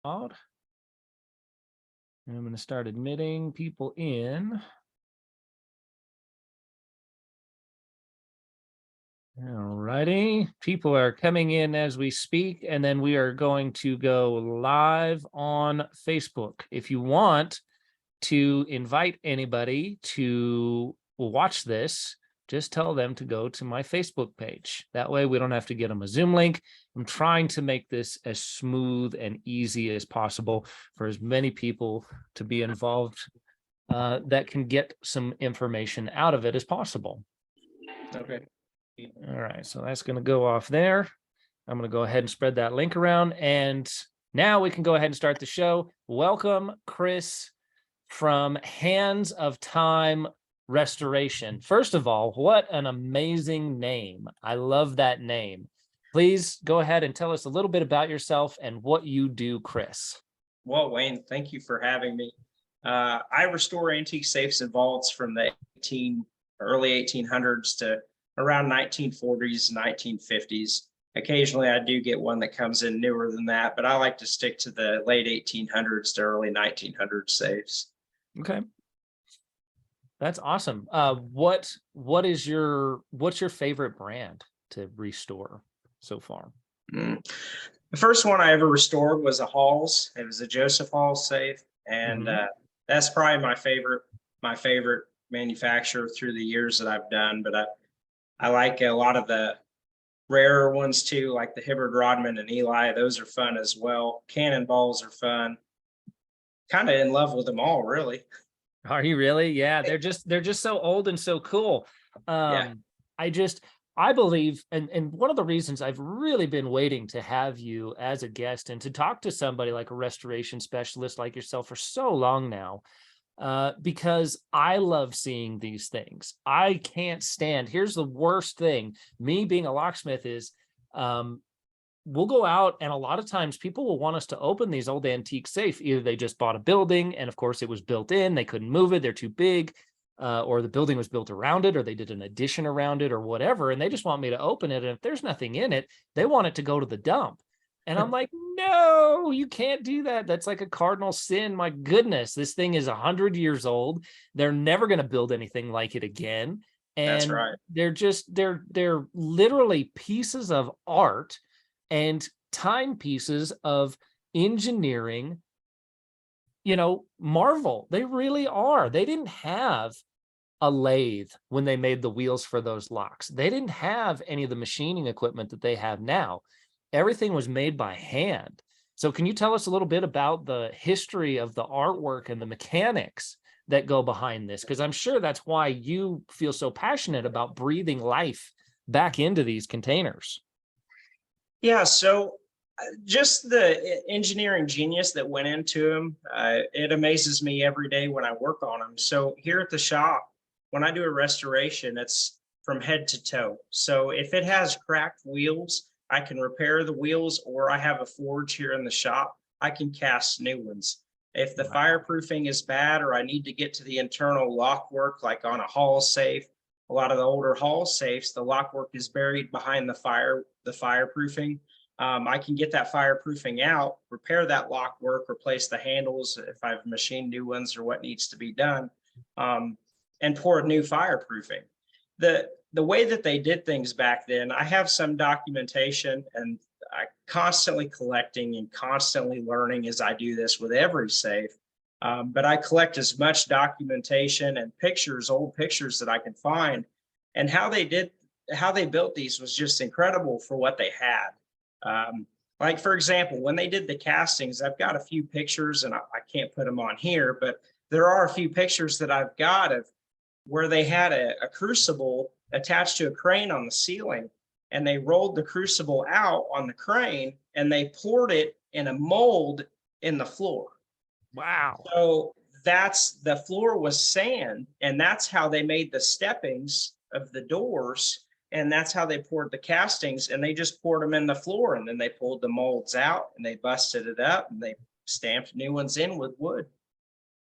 And I'm going to start admitting people in. All righty. People are coming in as we speak, and then we are going to go live on Facebook. If you want to invite anybody to watch this, just tell them to go to my Facebook page. That way we don't have to get them a Zoom link. I'm trying to make this as smooth and easy as possible for as many people to be involved that can get some information out of it as possible. Okay. All right, so that's going to go off there. I'm going to go ahead and spread that link around. And now we can go ahead and start the show. Welcome, Chris, from Hands of Time Restoration. First of all, what an amazing name. I love that name. Please go ahead and tell us a little bit about yourself and what you do, Chris. Well, Wayne, thank you for having me. I restore antique safes and vaults from the early 1800s to around 1940s, 1950s. Occasionally, I do get one that comes in newer than that, but I like to stick to the late 1800s to early 1900s safes. Okay. That's awesome. What's your favorite brand to restore so far? The first one I ever restored was a Halls. It was a Joseph Halls safe, and that's probably my favorite manufacturer through the years that I've done. But I like a lot of the rarer ones too, like the Hibbard Rodman and Eli. Those are fun as well. Cannonballs are fun. Kind of in love with them all, really. Are you really? Yeah, they're just so old and so cool. Yeah. I believe, and one of the reasons I've really been waiting to have you as a guest and to talk to somebody like a restoration specialist like yourself for so long now, because I love seeing these things. I can't stand, here's the worst thing, me being a locksmith is, we'll go out and a lot of times people will want us to open these old antique safe. Either they just bought a building and of course it was built in, they couldn't move it, they're too big, or the building was built around it, or they did an addition around it or whatever, and they just want me to open it. And if there's nothing in it, they want it to go to the dump. And I'm like, no, you can't do that. That's like a cardinal sin. My goodness, this thing is 100 years old. They're never going to build anything like it again. And That's right. They're literally pieces of art and timepieces of engineering, marvel. They really are. They didn't have a lathe when they made the wheels for those locks. They didn't have any of the machining equipment that they have now. Everything was made by hand. So can you tell us a little bit about the history of the artwork and the mechanics that go behind this? Because I'm sure that's why you feel so passionate about breathing life back into these containers. Yeah, so just the engineering genius that went into them, it amazes me every day when I work on them. So here at the shop, when I do a restoration, it's from head to toe. So if it has cracked wheels, I can repair the wheels, or I have a forge here in the shop, I can cast new ones. If the fireproofing is bad, or I need to get to the internal lock work, like on a hall safe, a lot of the older hall safes, the lock work is buried behind the fireproofing. I can get that fireproofing out, repair that lock work, replace the handles if I've machined new ones or what needs to be done, and pour new fireproofing. The way that they did things back then, I have some documentation, and I constantly collecting and constantly learning as I do this with every safe. But I collect as much documentation and pictures, old pictures that I can find, and how they built these was just incredible for what they had. Like, for example, when they did the castings, I've got a few pictures, and I can't put them on here, but there are a few pictures that I've got of where they had a crucible attached to a crane on the ceiling, and they rolled the crucible out on the crane and they poured it in a mold in the floor. Wow. So the floor was sand, and that's how they made the steppings of the doors. And that's how they poured the castings, and they just poured them in the floor, and then they pulled the molds out and they busted it up and they stamped new ones in with wood.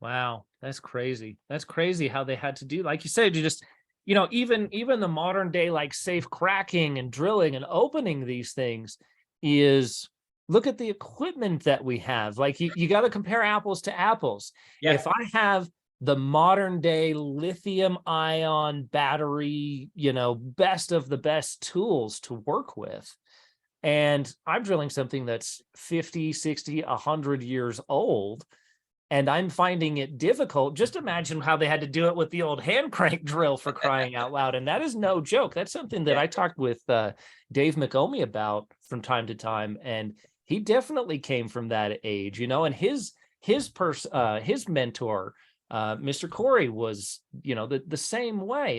Wow, that's crazy. That's crazy how they had to do, like you said, you just, even the modern day, like safe cracking and drilling and opening these things is look at the equipment that we have. Like you got to compare apples to apples. Yeah. If I have the modern day lithium ion battery, best of the best tools to work with, and I'm drilling something that's 50, 60, 100 years old, and I'm finding it difficult. Just imagine how they had to do it with the old hand crank drill, for crying out loud. And that is no joke. That's something that Yeah. I talked with Dave McOmie about from time to time. And he definitely came from that age, and his mentor, Mr. Corey, was, the same way.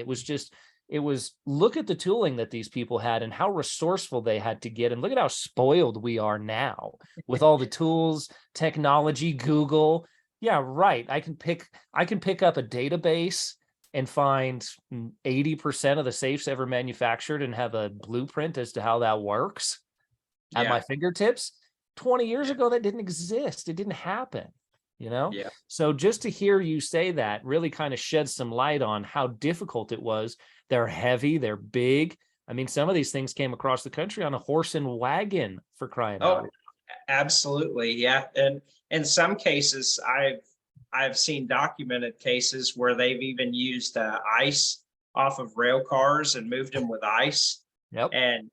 It was look at the tooling that these people had and how resourceful they had to get. And look at how spoiled we are now with all the tools, technology, Google. Yeah, right. I can pick up a database and find 80% of the safes ever manufactured and have a blueprint as to how that works at my fingertips. 20 years ago, that didn't exist. It didn't happen, Yeah. So just to hear you say that really kind of sheds some light on how difficult it was. They're heavy, they're big. I mean, some of these things came across the country on a horse and wagon, for crying out. Oh, absolutely. Yeah. And in some cases, I've seen documented cases where they've even used ice off of rail cars and moved them with ice. Yep. And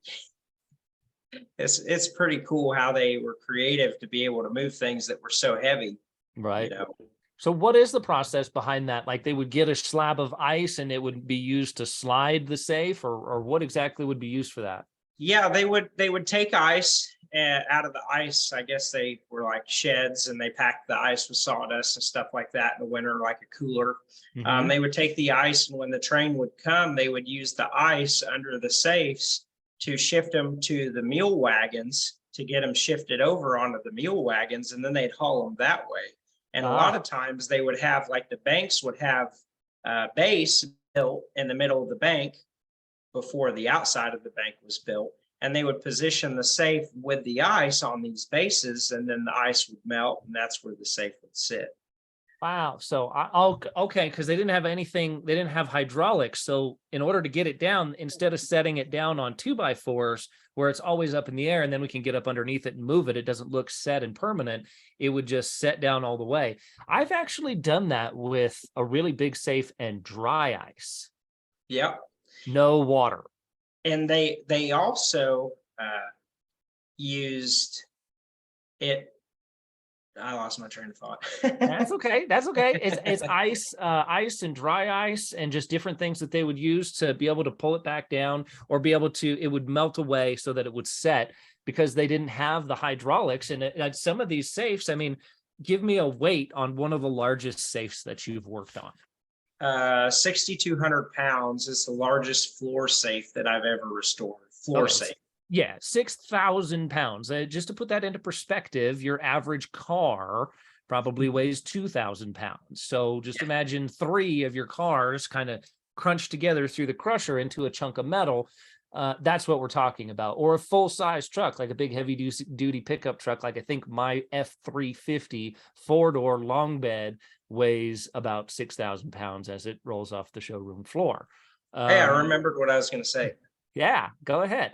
it's pretty cool how they were creative to be able to move things that were so heavy. Right. You know? So what is the process behind that? Like, they would get a slab of ice and it would be used to slide the safe, or what exactly would be used for that? Yeah, they would take ice out of the ice. I guess they were like sheds, and they packed the ice with sawdust and stuff like that in the winter, like a cooler. Mhm. They would take the ice, and when the train would come, they would use the ice under the safes to shift them to the mule wagons to get them shifted over onto the mule wagons, and then they'd haul them that way. And a lot of times they would have, like, the banks would have base built in the middle of the bank before the outside of the bank was built. And they would position the safe with the ice on these bases, and then the ice would melt, and that's where the safe would sit. Wow. So okay, because they didn't have anything, they didn't have hydraulics. So in order to get it down, instead of setting it down on 2x4s where it's always up in the air and then we can get up underneath it and move it, it doesn't look set and permanent. It would just set down all the way. I've actually done that with a really big safe and dry ice. Yep. No water. And they also used it. I lost my train of thought. That's okay. That's okay. It's ice and dry ice and just different things that they would use to be able to pull it back down, or be able to, it would melt away so that it would set, because they didn't have the hydraulics. And some of these safes, I mean, give me a weight on one of the largest safes that you've worked on. 6,200 pounds is the largest floor safe that I've ever restored. Floor safe. Yeah, 6,000 pounds. Just to put that into perspective, your average car probably weighs 2,000 pounds. So just imagine 3 of your cars kind of crunched together through the crusher into a chunk of metal. That's what we're talking about. Or a full-size truck, like a big heavy-duty pickup truck. Like, I think my F350 4-door long bed weighs about 6,000 pounds as it rolls off the showroom floor. Hey, I remembered what I was going to say. Yeah, go ahead.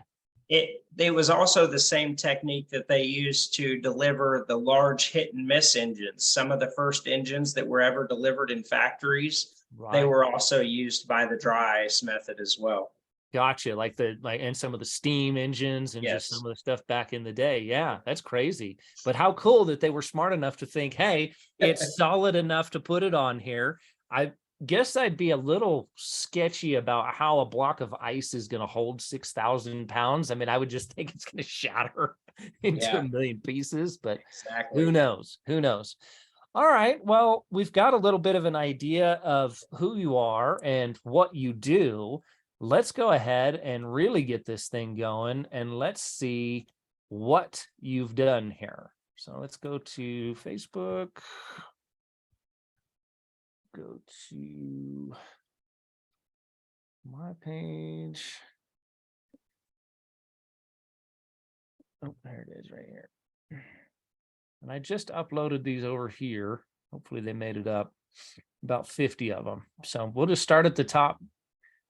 It was also the same technique that they used to deliver the large hit and miss engines. Some of the first engines that were ever delivered in factories, they were also used by the dry ice method as well. Gotcha. And some of the steam engines and just some of the stuff back in the day. Yeah, that's crazy. But how cool that they were smart enough to think, hey, it's solid enough to put it on here. I guess I'd be a little sketchy about how a block of ice is going to hold 6,000 pounds. I mean, I would just think it's going to shatter into a million pieces, but who knows? Who knows? All right. Well, we've got a little bit of an idea of who you are and what you do. Let's go ahead and really get this thing going, and let's see what you've done here. So let's go to Facebook. Go to my page. Oh, there it is right here. And I just uploaded these over here. Hopefully they made it up. About 50 of them. So we'll just start at the top.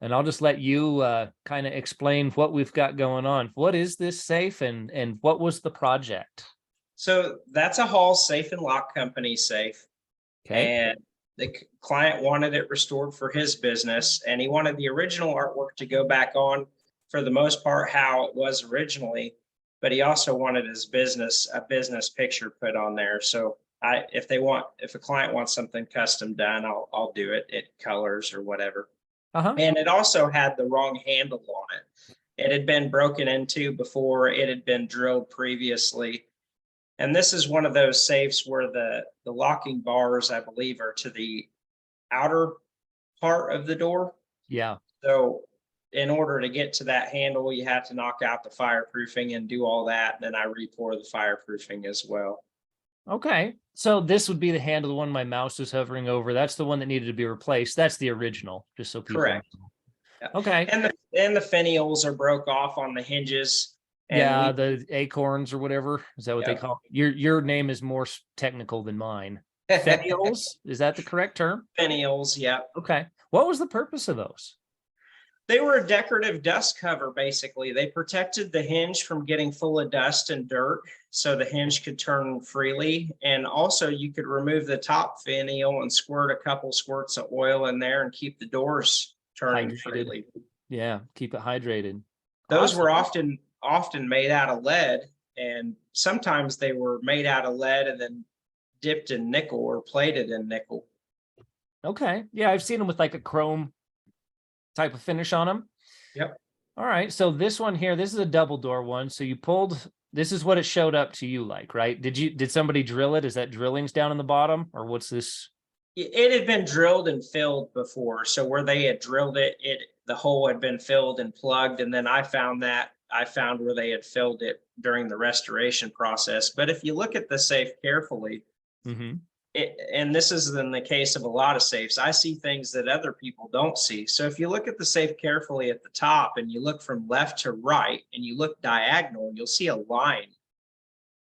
And I'll just let you kind of explain what we've got going on. What is this safe, and what was the project? So that's a Hall Safe and Lock Company safe, Okay. and the client wanted it restored for his business, and he wanted the original artwork to go back on for the most part how it was originally, but he also wanted his business a business picture put on there. So if a client wants something custom done, I'll do it. It colors or whatever. Uh-huh. And it also had the wrong handle on it. It had been broken into before, it had been drilled previously. And this is one of those safes where the locking bars, I believe, are to the outer part of the door. Yeah. So in order to get to that handle, you have to knock out the fireproofing and do all that. And then I re-pour the fireproofing as well. Okay. So this would be the handle, the one my mouse is hovering over. That's the one that needed to be replaced. That's the original, just so people Correct. know. Yeah. Okay. And the finials are broke off on the hinges. And Yeah, we the acorns or whatever. Is that what they yeah. call it? Your name is more technical than mine. Fennials, is that the correct term? Finials, yeah. Okay. What was the purpose of those? They were a decorative dust cover, basically. They protected the hinge from getting full of dust and dirt so the hinge could turn freely. And also you could remove the top finial and squirt a couple squirts of oil in there and keep the doors turning Hydrated. freely. Yeah, keep it hydrated. Those Awesome. were often made out of lead, and sometimes they were made out of lead and then dipped in nickel or plated in nickel. Okay. Yeah, I've seen them with like a chrome type of finish on them. Yep. All right. So this one here, this is a double door one. So you pulled, this is what it showed up to you like, right? Did somebody drill it? Is that drillings down in the bottom, or what's this? It had been drilled and filled before. So where they had drilled it, the hole had been filled and plugged. And then I found where they had filled it during the restoration process. But if you look at the safe carefully, Mm-hmm. and this is in the case of a lot of safes, I see things that other people don't see. So if you look at the safe carefully at the top and you look from left to right and you look diagonal, you'll see a line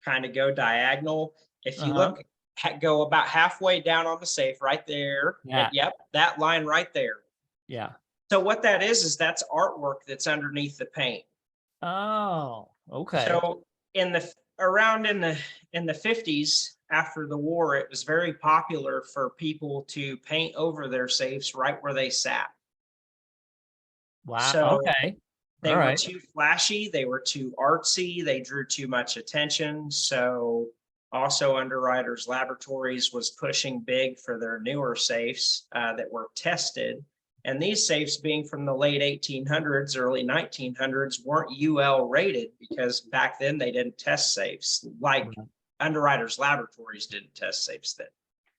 kind of go diagonal. If you look, go about halfway down on the safe right there. Yeah. Yep, that line right there. Yeah. So what that is that's artwork that's underneath the paint. Oh, okay. So in the 50s, after the war, it was very popular for people to paint over their safes right where they sat. Wow. So okay. they All were right. too flashy, they were too artsy, they drew too much attention. So also Underwriters Laboratories was pushing big for their newer safes that were tested. And these safes, being from the late 1800s, early 1900s, weren't UL rated because back then they didn't test safes like Underwriters Laboratories didn't test safes then.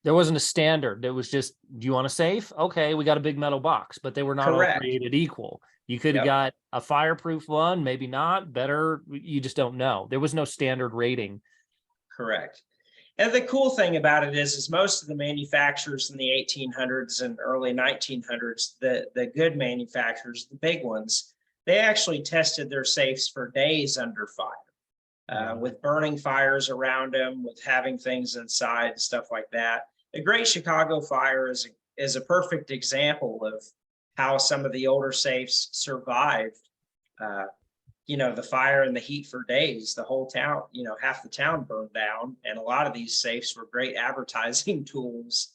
There wasn't a standard. It was just, do you want a safe? Okay, we got a big metal box, but they were not all created equal. You could have got a fireproof one, maybe not, better. You just don't know. There was no standard rating. Correct. And the cool thing about it is most of the manufacturers in the 1800s and early 1900s, the good manufacturers, the big ones, they actually tested their safes for days under fire, with burning fires around them, with having things inside and stuff like that. The Great Chicago Fire is a perfect example of how some of the older safes survived the fire and the heat for days. The whole town, half the town burned down, and a lot of these safes were great advertising tools.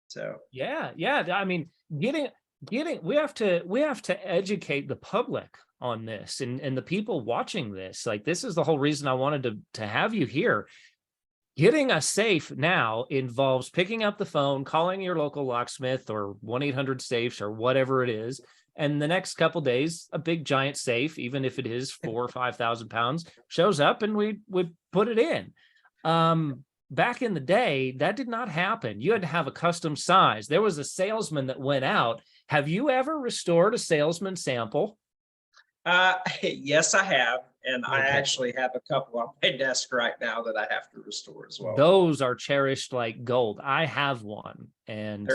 So yeah. I mean, we have to educate the public on this and the people watching this. Like, this is the whole reason I wanted to have you here. Getting a safe now involves picking up the phone, calling your local locksmith or 1-800-SAFES or whatever it is. And the next couple of days, a big giant safe, even if it is 4,000 or 5,000 pounds, shows up and we put it in. Back in the day, that did not happen. You had to have a custom size. There was a salesman that went out. Have you ever restored a salesman sample? Yes, I have. And I actually have a couple on my desk right now that I have to restore as well. Those are cherished like gold. I have one, and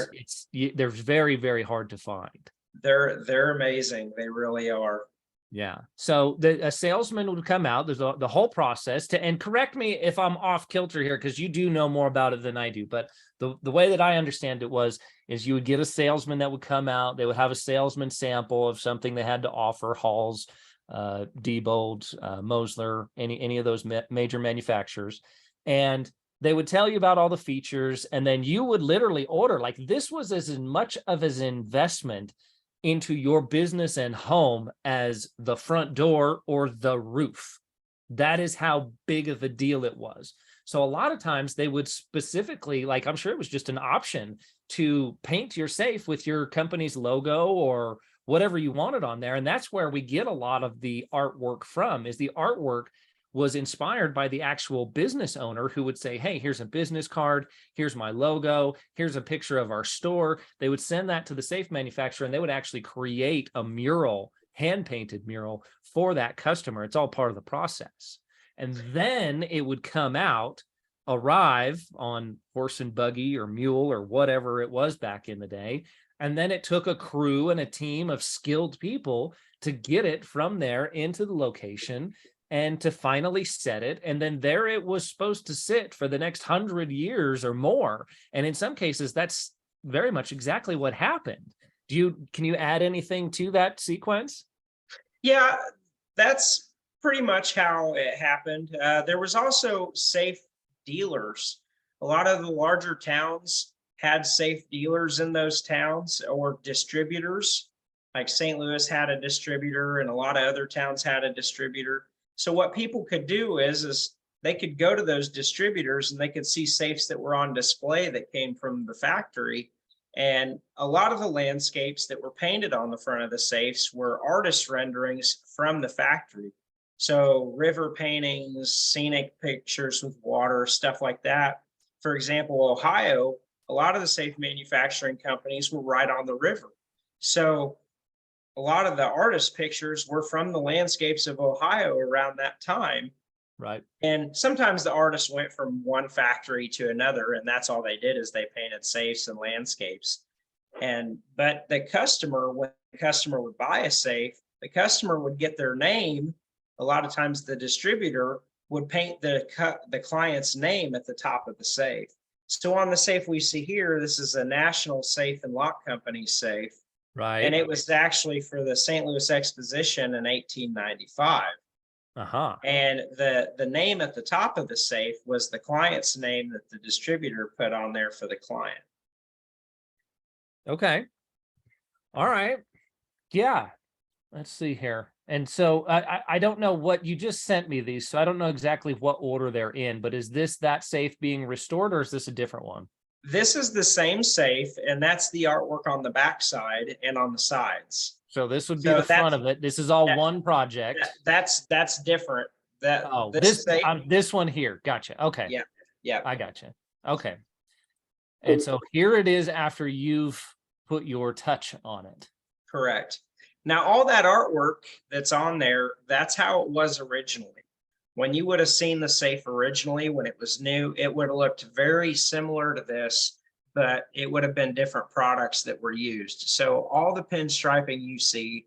they're very, very hard to find. They're amazing. They really are. Yeah. So a salesman would come out. There's the whole process to, and correct me if I'm off kilter here, because you do know more about it than I do. But the way that I understand it is you would get a salesman that would come out. They would have a salesman sample of something they had to offer, Halls, Diebold, Mosler, any of those major manufacturers, and they would tell you about all the features, and then you would literally order. Like, this was as much of an investment into your business and home as the front door or the roof. That is how big of a deal it was. So a lot of times they would specifically, like, I'm sure it was just an option to paint your safe with your company's logo or whatever you wanted on there. And that's where we get a lot of the artwork from, is the artwork was inspired by the actual business owner who would say, hey, here's a business card, here's my logo, here's a picture of our store. They would send that to the safe manufacturer, and they would actually create a mural, hand-painted mural for that customer. It's all part of the process. And then it would come out, arrive on horse and buggy or mule or whatever it was back in the day. And then it took a crew and a team of skilled people to get it from there into the location and to finally set it. And then there it was supposed to sit for the next 100 years or more. And in some cases, that's very much exactly what happened. Can you add anything to that sequence? Yeah, that's pretty much how it happened. There was also safe dealers. A lot of the larger towns had safe dealers in those towns, or distributors. Like St. Louis had a distributor, and a lot of other towns had a distributor. So what people could do is they could go to those distributors and they could see safes that were on display that came from the factory. And a lot of the landscapes that were painted on the front of the safes were artist renderings from the factory. So river paintings, scenic pictures with water, stuff like that. For example, Ohio, a lot of the safe manufacturing companies were right on the river. So a lot of the artist pictures were from the landscapes of Ohio around that time. Right. And sometimes the artists went from one factory to another, and that's all they did, is they painted safes and landscapes. But the customer, when the customer would buy a safe, the customer would get their name. A lot of times the distributor would paint the client's name at the top of the safe. So on the safe we see here, this is a National Safe and Lock Company safe. Right. And it was actually for the St. Louis Exposition in 1895. Uh-huh. And the name at the top of the safe was the client's name that the distributor put on there for the client. Okay. All right. Yeah. Let's see here. And so I don't know what you just sent me these, so I don't know exactly what order they're in, but is this that safe being restored, or is this a different one? This is the same safe, and that's the artwork on the back side and on the sides. So this would be the front of it. This is all one project. That's different. This one here. Gotcha. Okay. Yeah. Yeah. I gotcha. Okay. And so here it is after you've put your touch on it. Correct. Now, all that artwork that's on there, that's how it was originally. When you would have seen the safe originally, when it was new, it would have looked very similar to this, but it would have been different products that were used. So all the pinstriping you see,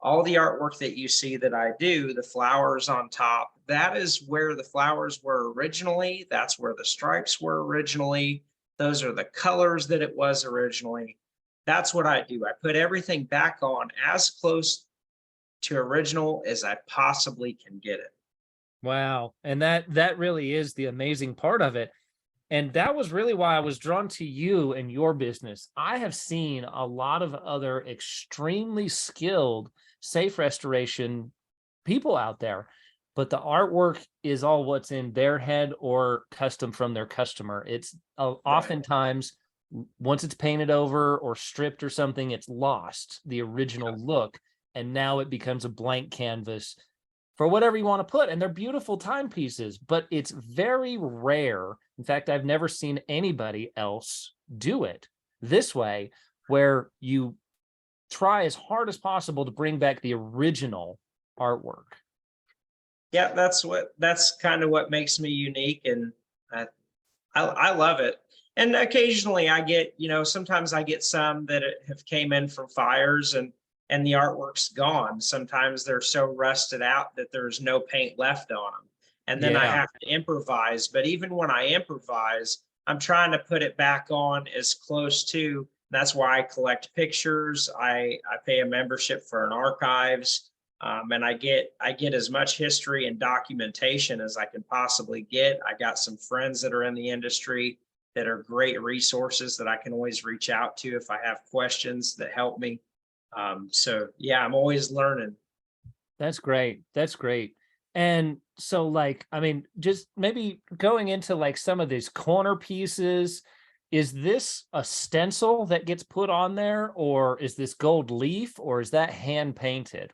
all the artwork that you see that I do, the flowers on top, that is where the flowers were originally. That's where the stripes were originally. Those are the colors that it was originally. That's what I do. I put everything back on as close to original as I possibly can get it. Wow. And that really is the amazing part of it. And that was really why I was drawn to you and your business. I have seen a lot of other extremely skilled safe restoration people out there, but the artwork is all what's in their head or custom from their customer. It's oftentimes, once it's painted over or stripped or something, it's lost the original look. And now it becomes a blank canvas for whatever you want to put. And they're beautiful timepieces, but it's very rare. In fact, I've never seen anybody else do it this way, where you try as hard as possible to bring back the original artwork. Yeah, that's kind of what makes me unique. And I love it. And occasionally I get, sometimes I get some that have came in from fires, and and the artwork's gone. Sometimes they're so rusted out that there's no paint left on them. And then I Yeah. have to improvise. But even when I improvise, I'm trying to put it back on as close to. That's why I collect pictures. I pay a membership for an archives, and I get as much history and documentation as I can possibly get. I got some friends that are in the industry that are great resources that I can always reach out to if I have questions that help me. So yeah, I'm always learning. That's great. That's great. And so like, I mean, just maybe going into like some of these corner pieces, is this a stencil that gets put on there, or is this gold leaf, or is that hand painted?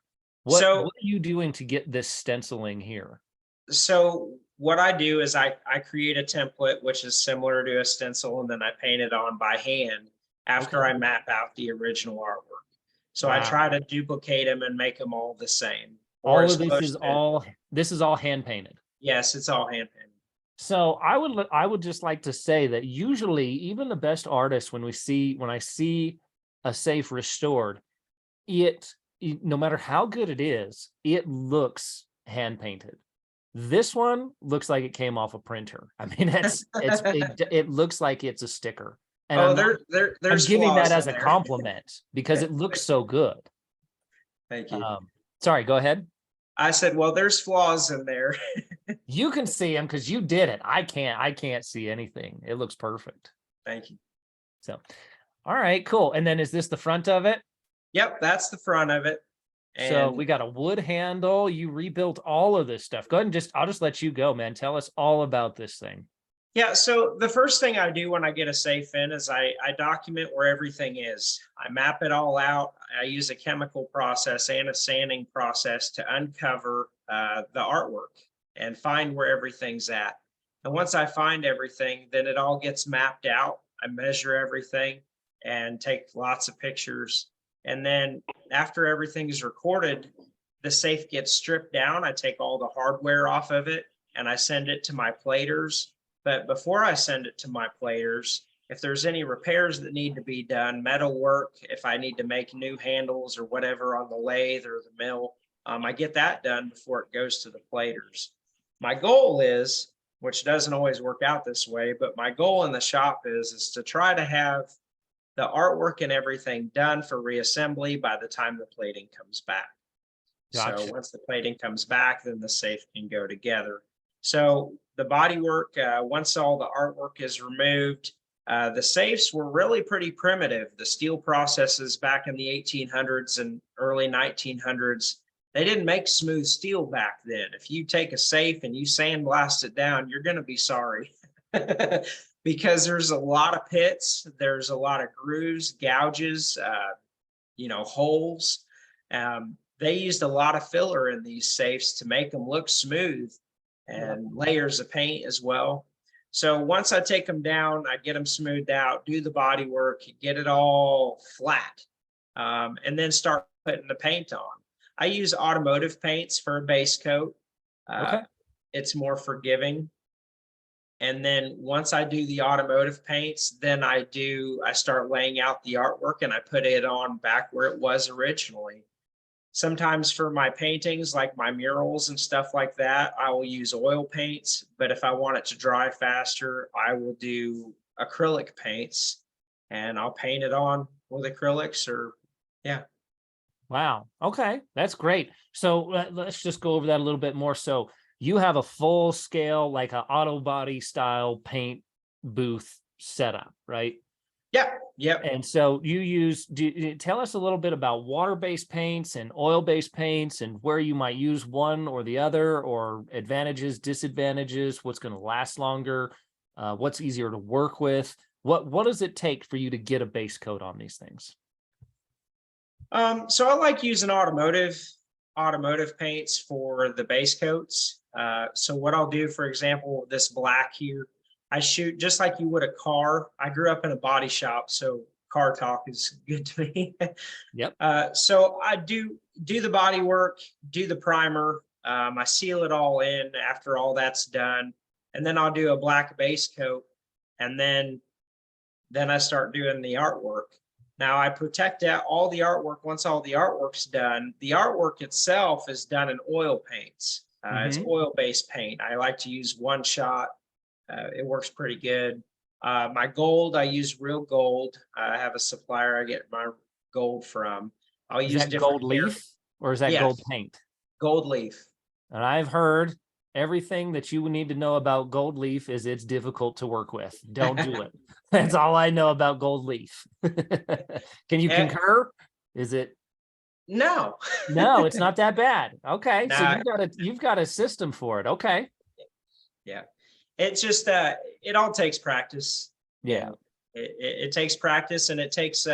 So What are you doing to get this stenciling here? so what I do is I create a template which is similar to a stencil, and then I paint it on by hand Okay. after I map out the original artwork. So I try Wow. to duplicate them and make them all the same, or All as of close to. this is all hand painted. Yes, it's all hand painted. So I would just like to say that usually even the best artists, when I see a safe restored, no matter how good it is, it looks hand painted. This one looks like it came off a printer. I mean, it looks like it's a sticker. And Oh, I'm there's giving that flaws as in a there. compliment because it looks so good. Thank you. Sorry, go ahead. I said, well, there's flaws in there. You can see them because you did it. I can't see anything. It looks perfect. Thank you. So, all right, cool. And then is this the front of it? Yep, that's the front of it. So And we got a wood handle. You rebuilt all of this stuff. Go ahead and I'll just let you go, man. Tell us all about this thing. yeah, so the first thing I do when I get a safe in is I document where everything is. I map it all out. I use a chemical process and a sanding process to uncover the artwork and find where everything's at. And once I find everything, then it all gets mapped out. I measure everything and take lots of pictures. And then after everything is recorded, the safe gets stripped down. I take all the hardware off of it and I send it to my platers. But before I send it to my platers, if there's any repairs that need to be done, metal work, if I need to make new handles or whatever on the lathe or the mill, I get that done before it goes to the platers. My goal is, which doesn't always work out this way, but my goal in the shop is to try to have the artwork and everything done for reassembly by the time the plating comes back. So Gotcha. once the plating comes back, then the safe can go together. So the bodywork, once all the artwork is removed, the safes were really pretty primitive. The steel processes back in the 1800s and early 1900s, they didn't make smooth steel back then. If you take a safe and you sandblast it down, you're going to be sorry. Because there's a lot of pits, there's a lot of grooves, gouges, holes. They used a lot of filler in these safes to make them look smooth, Yep. and layers of paint as well. So once I take them down, I get them smoothed out, do the body work, get it all flat, and then start putting the paint on. I use automotive paints for a base coat. Okay. It's more forgiving. And then once I do the automotive paints, then I start laying out the artwork and I put it on back where it was originally. Sometimes for my paintings, like my murals and stuff like that, I will use oil paints. But if I want it to dry faster, I will do acrylic paints and I'll paint it on with acrylics or, yeah. Wow. Okay. That's great. So let's just go over that a little bit more. So you have a full scale, like an auto body style paint booth setup, right? Yeah. Yep. And so tell us a little bit about water-based paints and oil-based paints and where you might use one or the other, or advantages, disadvantages, what's going to last longer, what's easier to work with. What does it take for you to get a base coat on these things? So I like using automotive paints for the base coats. So what I'll do, for example, this black here, I shoot just like you would a car. I grew up in a body shop, so car talk is good to me. Yep. So I do the body work, do the primer. I seal it all in after all that's done, and then I'll do a black base coat, and then I start doing the artwork. Now I protect out all the artwork. Once all the artwork's done, the artwork itself is done in oil paints. It's Hmm. oil-based paint. I like to use one shot. It works pretty good. My gold, I use real gold. I have a supplier I get my gold from. I'll Is use that different gold hair. leaf or is that gold Yes, paint? gold leaf. And I've heard everything that you need to know about gold leaf is it's difficult to work with. Don't do it. That's all I know about gold leaf. Can you Eh, concur? Is it? no, No, it's not that bad. Okay, so no, you've got a system for it. Okay. yeah. It's just it all takes practice, Yeah. and it takes practice, and it takes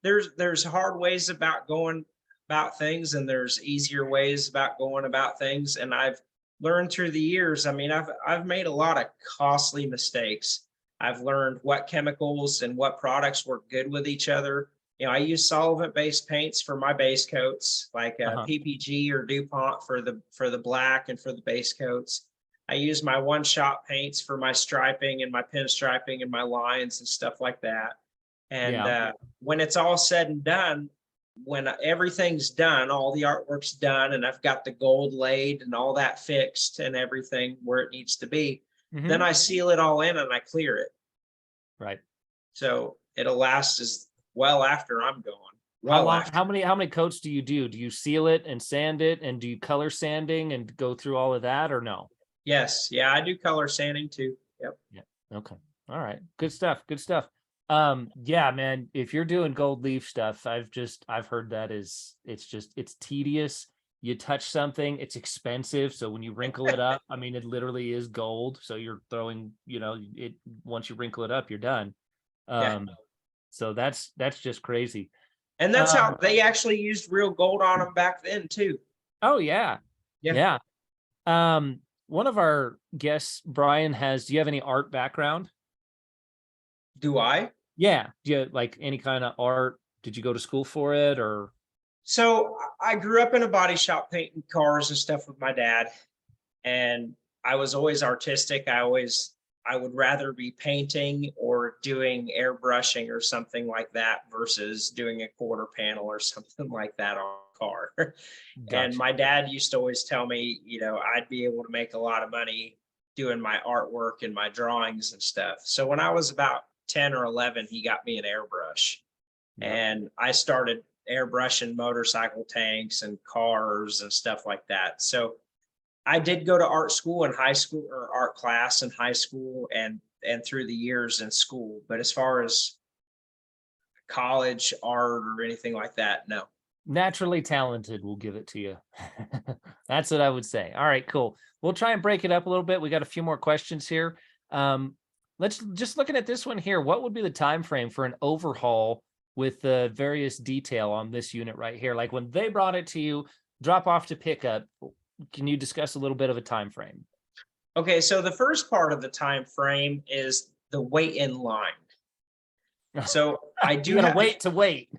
there's hard ways about going about things, and there's easier ways about going about things, and I've learned through the years. I mean, I've made a lot of costly mistakes. I've learned what chemicals and what products work good with each other. I use solvent-based paints for my base coats, like Uh-huh. PPG or DuPont for the black and for the base coats. I use my one-shot paints for my striping and my pinstriping and my lines and stuff like that. And Yeah. when it's all said and done, when everything's done, all the artwork's done, and I've got the gold laid and all that fixed and everything where it needs to be, then Hmm. I seal it all in and I clear it. Right. So it'll last as well after I'm gone. How Well long, after. how many coats do you do? Do you seal it and sand it and do you color sanding and go through all of that or no? Yes. Yeah, I do color sanding too. Yep. Yeah. Okay. All right. Good stuff. Good stuff. Yeah, man, if you're doing gold leaf stuff, I've heard that it's tedious. You touch something, it's expensive. So when you wrinkle it up, I mean, it literally is gold. So you're throwing, it once you wrinkle it up, you're done. Yeah. So that's just crazy. And that's how Um, they actually used real gold on them back then too. oh yeah. Yeah. Yeah. One of our guests, Brian, do you have any art background? Do I? Yeah. Do you like any kind of art? Did you go to school for it or? So I grew up in a body shop painting cars and stuff with my dad, and I was always artistic. I would rather be painting or doing airbrushing or something like that versus doing a quarter panel or something like that on a car. And Gotcha. my dad used to always tell me, I'd be able to make a lot of money doing my artwork and my drawings and stuff. So when I was about 10 or 11, he got me an airbrush, Yep. and I started airbrushing motorcycle tanks and cars and stuff like that. So I did go to art school in high school, or art class in high school, and through the years in school. But as far as college art or anything like that, no. Naturally talented, we'll give it to you. That's what I would say. All right, cool. We'll try and break it up a little bit. We got a few more questions here. Let's just looking at this one here. What would be the time frame for an overhaul with the various detail on this unit right here? Like when they brought it to you, drop off to pickup. Can you discuss a little bit of a time frame? Okay, so the first part of the time frame is the wait in line. So I You do gotta have wait to wait.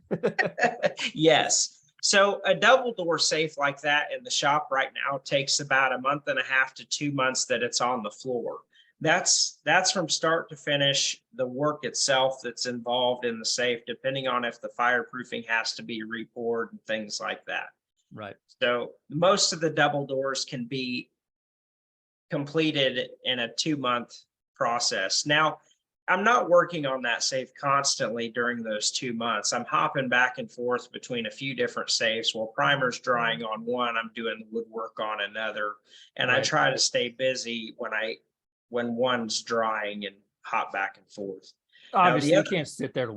yes. So a double door safe like that in the shop right now takes about a month and a half to 2 months that it's on the floor. That's from start to finish, the work itself that's involved in the safe, depending on if the fireproofing has to be repoured and things like that. Right. So most of the double doors can be completed in a 2 month process. Now, I'm not working on that safe constantly during those 2 months. I'm hopping back and forth between a few different safes. While primer's drying on one, I'm doing the woodwork on another. And I Right. try to stay busy when one's drying and hop back and forth. Now Obviously the you other can't sit there to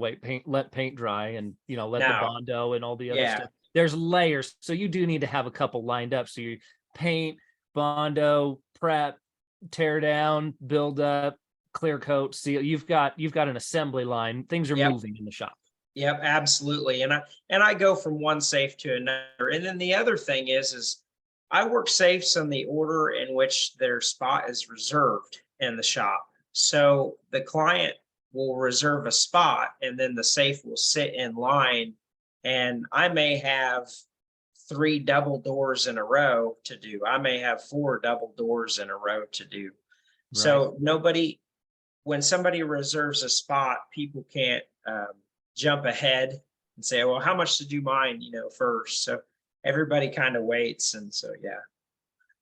let paint dry and let the now, Bondo and all the other yeah, stuff. There's layers, so you do need to have a couple lined up. So you paint, Bondo, prep, tear down, build up, clear coat, seal. You've got an assembly line. Things are yep, moving in the shop. yep, absolutely. And I go from one safe to another. And then the other thing is I work safes in the order in which their spot is reserved in the shop. So the client will reserve a spot, and then the safe will sit in line. And I may have three double doors in a row to do. I may have four double doors in a row to do. Right. So when somebody reserves a spot, people can't jump ahead and say, well, how much did you mine, first? So everybody kind of waits. And so, yeah.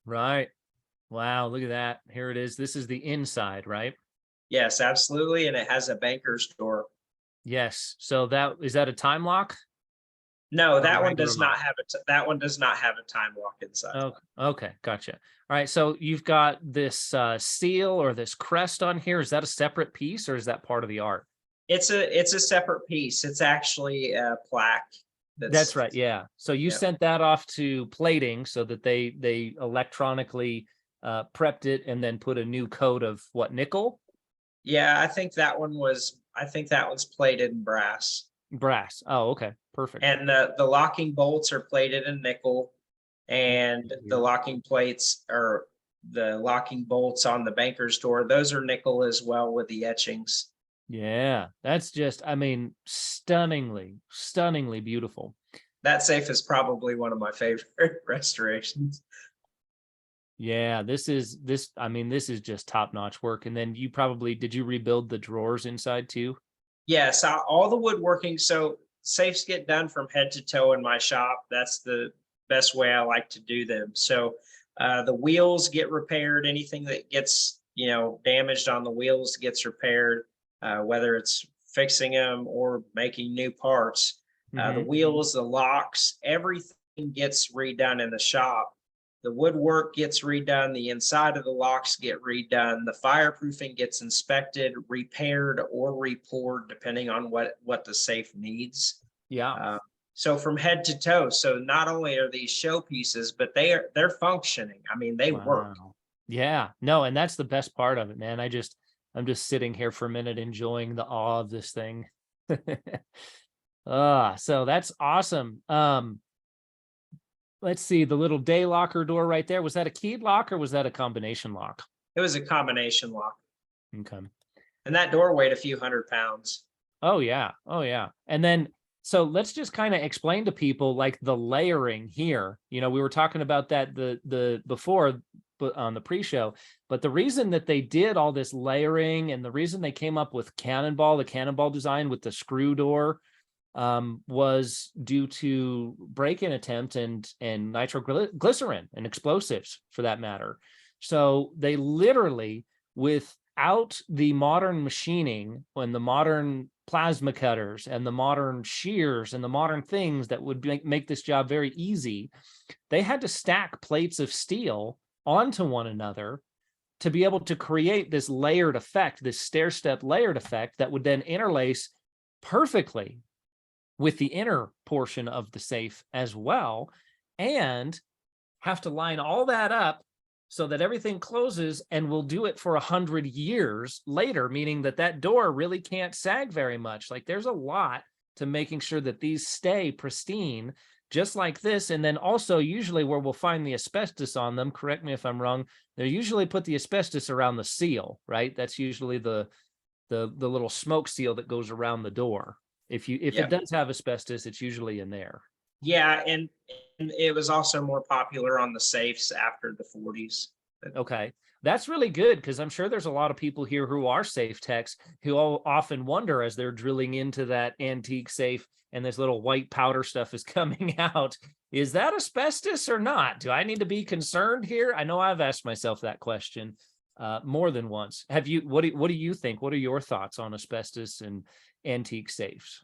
Right. Wow, look at that. Here it is. This is the inside, right? Yes, absolutely. And it has a banker's door. Yes. So that a time lock No, or a that one regular does not lock? have that one does not have a time lock inside. Oh, okay, gotcha. All right, so you've got this seal or this crest on here. Is that a separate piece or is that part of the art? It's a separate piece. It's actually a plaque That's that's right. Yeah. So you yeah. sent that off to plating so that they electronically prepped it and then put a new coat of what, nickel? Yeah, I think that one's plated in brass. Brass. Oh, okay. Perfect. And the locking bolts are plated in nickel, and the Here. locking plates or the locking bolts on the banker's door, those are nickel as well with the etchings. Yeah, that's just, I mean, stunningly beautiful. That safe is probably one of my favorite restorations. Yeah, I mean, this is just top-notch work. And then did you rebuild the drawers inside too? Yes, all the woodworking. So safes get done from head to toe in my shop. That's the best way I like to do them. So the wheels get repaired. Anything that gets damaged on the wheels gets repaired, whether it's fixing them or making new parts. The Hmm. wheels, the locks, everything gets redone in the shop. The woodwork gets redone, the inside of the locks get redone, the fireproofing gets inspected, repaired, or repoured, depending on what the safe needs. Yeah. Uh, so from head to toe. So not only are these showpieces, but they're functioning. I mean, they work. Wow. Yeah. No, and that's the best part of it, man. I'm just sitting here for a minute enjoying the awe of this thing. So that's awesome. Let's see, the little day locker door right there. Was that a keyed lock or was that a combination lock? It was a combination lock, Okay. and that door weighed a few 100 pounds. Oh yeah. Oh yeah. And then so let's just kind of explain to people like the layering here. We were talking about that the before but on the pre-show, but the reason that they did all this layering and the reason they came up with the cannonball design with the screw door was due to break-in attempt and nitroglycerin and explosives for that matter. So they literally, without the modern machining and the modern plasma cutters and the modern shears and the modern things that would make this job very easy, they had to stack plates of steel onto one another to be able to create this layered effect, this stair-step layered effect that would then interlace perfectly with the inner portion of the safe as well, and have to line all that up so that everything closes and will do it for 100 years later, meaning that that door really can't sag very much. Like there's a lot to making sure that these stay pristine, just like this. And then also usually where we'll find the asbestos on them, correct me if I'm wrong, they usually put the asbestos around the seal, right? That's usually the little smoke seal that goes around the door. If it Yeah. does have asbestos, it's usually in there. Yeah, and it was also more popular on the safes after the 40s. Okay. That's really good because I'm sure there's a lot of people here who are safe techs who all often wonder as they're drilling into that antique safe and this little white powder stuff is coming out. Is that asbestos or not? Do I need to be concerned here? I know I've asked myself that question more than once. What do you think? What are your thoughts on asbestos and antique safes?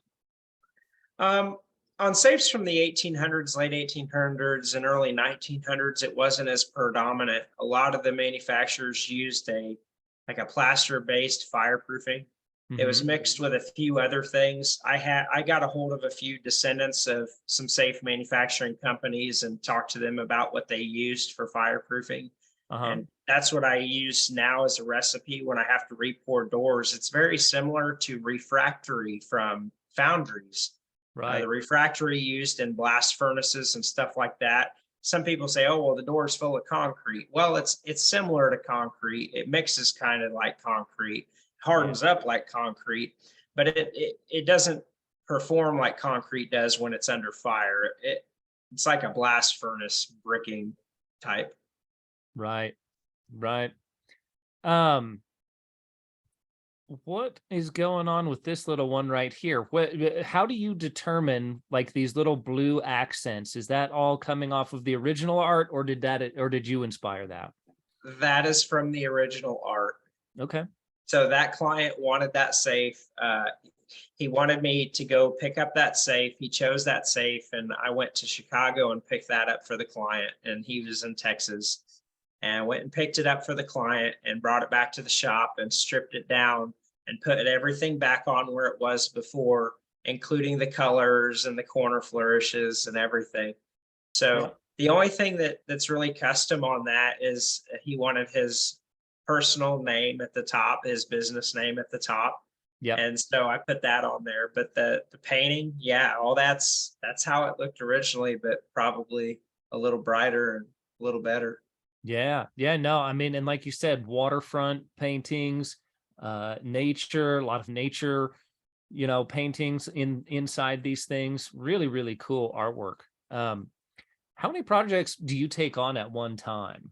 Um, on safes from the 1800s, late 1800s, and early 1900s, it wasn't as predominant. A lot of the manufacturers used a plaster-based fireproofing. It was Mm-hmm. mixed with a few other things. I got a hold of a few descendants of some safe manufacturing companies and talked to them about what they used for fireproofing. Uh-huh. And that's what I use now as a recipe when I have to re-pour doors. It's very similar to refractory from foundries, the Right. refractory used in blast furnaces and stuff like that. Some people say, "Oh, well, the door is full of concrete." Well, it's similar to concrete. It mixes kind of like concrete, Yeah. hardens up like concrete, but it doesn't perform like concrete does when it's under fire. It's like a blast furnace bricking type. Right. Right. Um, What is going on with this little one right here? How do you determine like these little blue accents? Is that all coming off of the original art, or did you inspire that? That is from the original art. Okay. So that client wanted that safe. He wanted me to go pick up that safe. He chose that safe, and I went to Chicago and picked that up for the client. And he was in Texas, and I went and picked it up for the client and brought it back to the shop and stripped it down and put everything back on where it was before, including the colors and the corner flourishes and everything. Yeah. So the only thing that's really custom on that is he wanted his personal name at the top, his business name at the top. Yep. And so I put that on there. But the painting, yeah, all that's how it looked originally, but probably a little brighter and a little better. Yeah. Yeah. No, I mean, and like you said, waterfront paintings, nature, a lot of nature, paintings inside these things. Really, really cool artwork. How many projects do you take on at one time?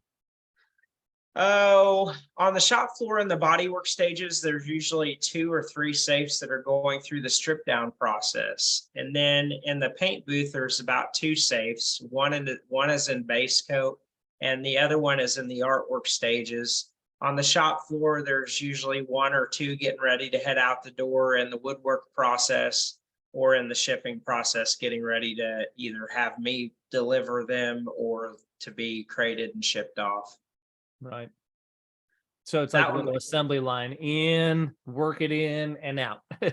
Oh, on the shop floor and the bodywork stages, there's usually 2 or 3 safes that are going through the strip down process. And then in the paint booth, there's about 2 safes. One is in base coat, and the other one is in the artwork stages. On the shop floor, there's usually 1 or 2 getting ready to head out the door in the woodwork process or in the shipping process, getting ready to either have me deliver them or to be crated and shipped off. Right. So it's like a That one, little assembly line in, work it in and out. yeah,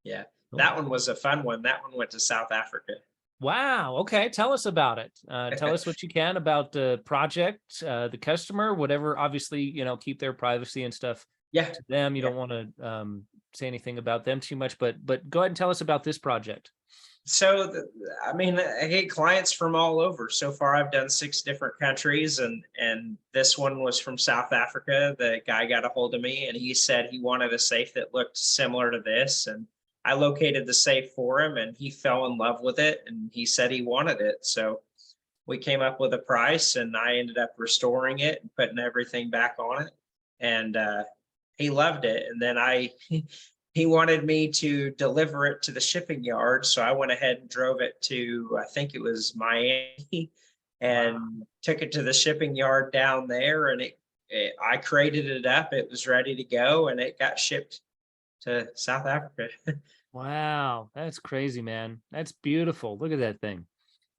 yeah. Cool. That one was a fun one. That one went to South Africa. Wow. Okay. Tell us about it. Tell us what you can about the project, the customer, whatever. Obviously, keep their privacy and stuff Yeah, to them. You yeah. don't want to say anything about them too much, but go ahead and tell us about this project. So, I mean, I get clients from all over. So far, I've done 6 different countries, and this one was from South Africa. The guy got a hold of me, and he said he wanted a safe that looked similar to this, and I located the safe for him, and he fell in love with it, and he said he wanted it. So we came up with a price, and I ended up restoring it and putting everything back on it, and he loved it. And then I he wanted me to deliver it to the shipping yard, so I went ahead and drove it to, I think it was Miami, Wow. and took it to the shipping yard down there, and I crated it up. It was ready to go, and it got shipped to South Africa. Wow. That's crazy, man. That's beautiful. Look at that thing.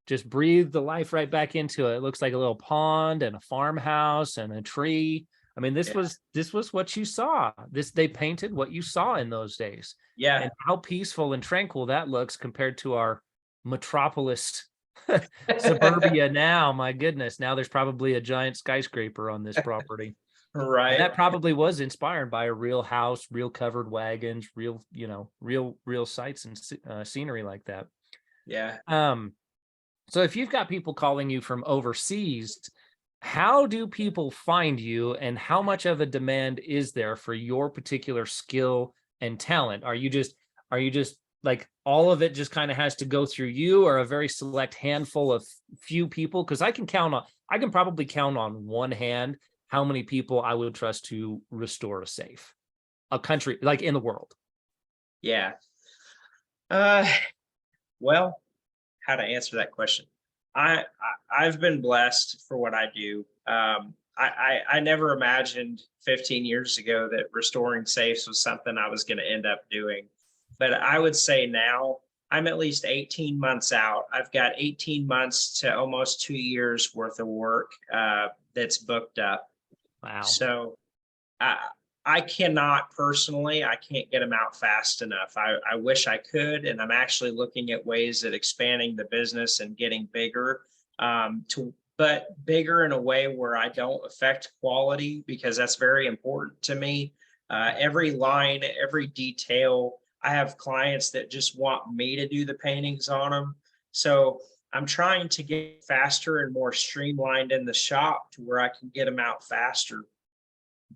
Just breathe the life right back into it. It looks like a little pond and a farmhouse and a tree. I mean, this Yeah, was what you saw. They painted what you saw in those days. yeah. And how peaceful and tranquil that looks compared to our metropolis suburbia now. My goodness. Now there's probably a giant skyscraper on this property. And Right. that probably was inspired by a real house, real covered wagons, real, real sights and scenery like that. Yeah. Um, so if you've got people calling you from overseas, how do people find you and how much of a demand is there for your particular skill and talent? Are you just like all of it just kind of has to go through you, or a very select handful of few people? Because I can probably count on one hand how many people I would trust to restore a safe, a country like in the world. Yeah. Uh, well, how to answer that question. I've been blessed for what I do. I never imagined 15 years ago that restoring safes was something I was going to end up doing. But I would say now I'm at least 18 months out. I've got 18 months to almost 2 years worth of work that's booked up. Wow. So I I cannot personally, I can't get them out fast enough. I wish I could, and I'm actually looking at ways at expanding the business and getting bigger, but bigger in a way where I don't affect quality, because that's very important to me. Every line, every detail. I have clients that just want me to do the paintings on them. So I'm trying to get faster and more streamlined in the shop to where I can get them out faster,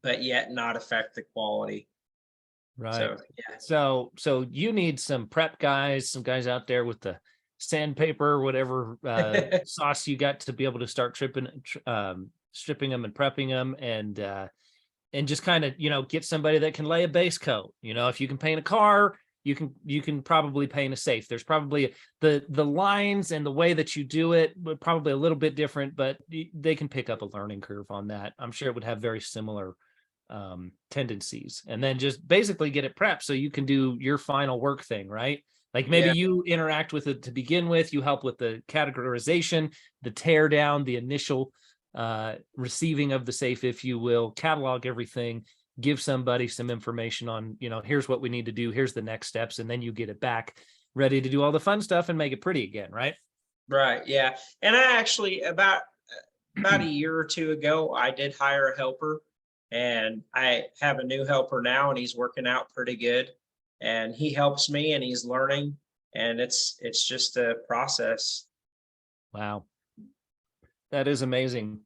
but yet not affect the quality. Right. So yeah. So you need some prep guys, some guys out there with the sandpaper, whatever sauce you got to be able to start stripping them and prepping them. And and just kind of, get somebody that can lay a base coat. If you can paint a car, you can probably paint a safe. There's probably the lines and the way that you do it would probably a little bit different, but they can pick up a learning curve on that. I'm sure it would have very similar tendencies, and then just basically get it prepped so you can do your final work thing, right? Like maybe Yeah. you interact with it to begin with, you help with the categorization, the tear down, the initial receiving of the safe, if you will, catalog everything, give somebody some information on, here's what we need to do, here's the next steps, and then you get it back ready to do all the fun stuff and make it pretty again, right? Right. Yeah. And I actually about a year or two ago, I did hire a helper, and I have a new helper now, and he's working out pretty good. And he helps me, and he's learning, and it's just a process. Wow, that is amazing.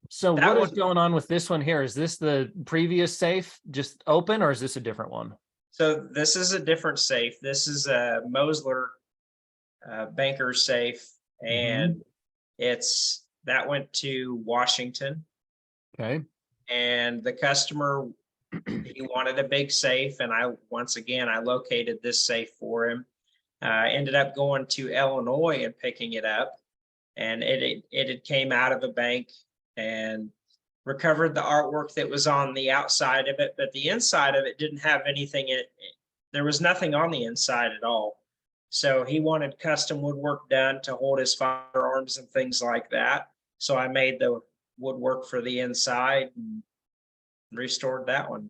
So That what is one. going on with this one here? Is this the previous safe just open, or is this a different one? So this is a different safe. This is a Mosler banker safe, Mhm. and that went to Washington, Okay. and the customer, he wanted a big safe, and once again I located this safe for him. Ended up going to Illinois and picking it up, and it had came out of a bank, and recovered the artwork that was on the outside of it, but the inside of it didn't have anything in it. There was nothing on the inside at all. So he wanted custom woodwork done to hold his firearms and things like that. So I made the woodwork for the inside and restored that one.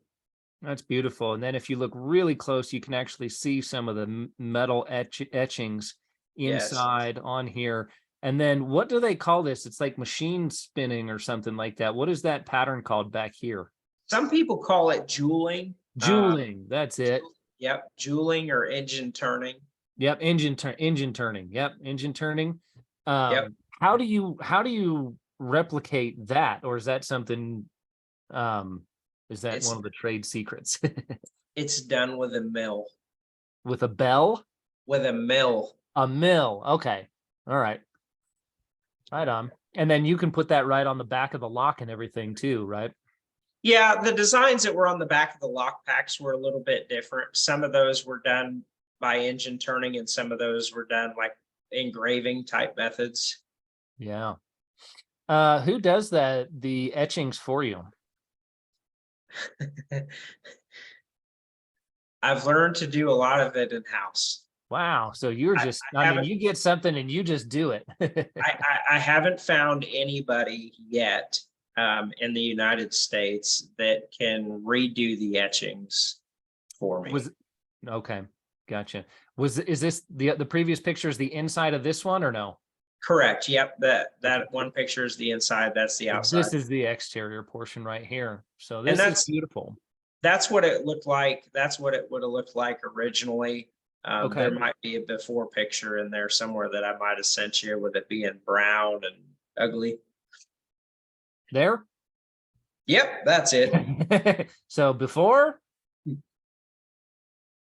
That's beautiful. And then if you look really close, you can actually see some of the metal etchings Yes. inside on here. And then what do they call this? It's like machine spinning or something like that. What is that pattern called back here? Some people call it jeweling. Jeweling. That's it. Yep, jeweling or engine turning. Yep. Engine turning. Yep. Engine turning. Yep, How do you replicate that? Or is that something, is that one it's of the trade secrets? it's done with a mill. With a bell? With a mill. A mill. Okay. All right. Right on. And then you can put that right on the back of the lock and everything too, right? Yeah, the designs that were on the back of the lock packs were a little bit different. Some of those were done by engine turning, and some of those were done like engraving type methods. Yeah. Who does the etchings for you? I've learned to do a lot of it in house. Wow. So you're I, just, I I mean, haven't you get something and you just do it. I haven't found anybody yet in the United States that can redo the etchings for me. Okay. Gotcha. Is this the previous picture is the inside of this one or no? Correct. Yep. That one picture is the inside. That's the So outside. this is the exterior portion right here. So And this is beautiful. that's what it looked like. That's what it would have looked like originally. Okay. There might be a before picture in there somewhere that I might have sent you with it being brown and ugly. There. Yep, that's it. So before,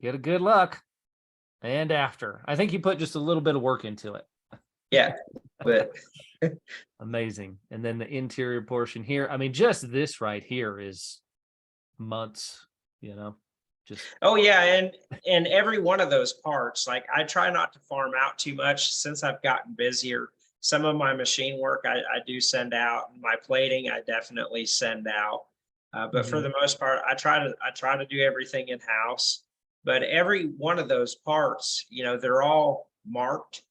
get a good look, and after. I think you put just a little bit of work into it. Yeah, but Amazing. And then the interior portion here. I mean, just this right here is months, just. oh yeah, and every one of those parts, like I try not to farm out too much since I've gotten busier. Some of my machine work I do send out. My plating I definitely send out. But for the most part, I try to do everything in house. But every one of those parts, they're all marked,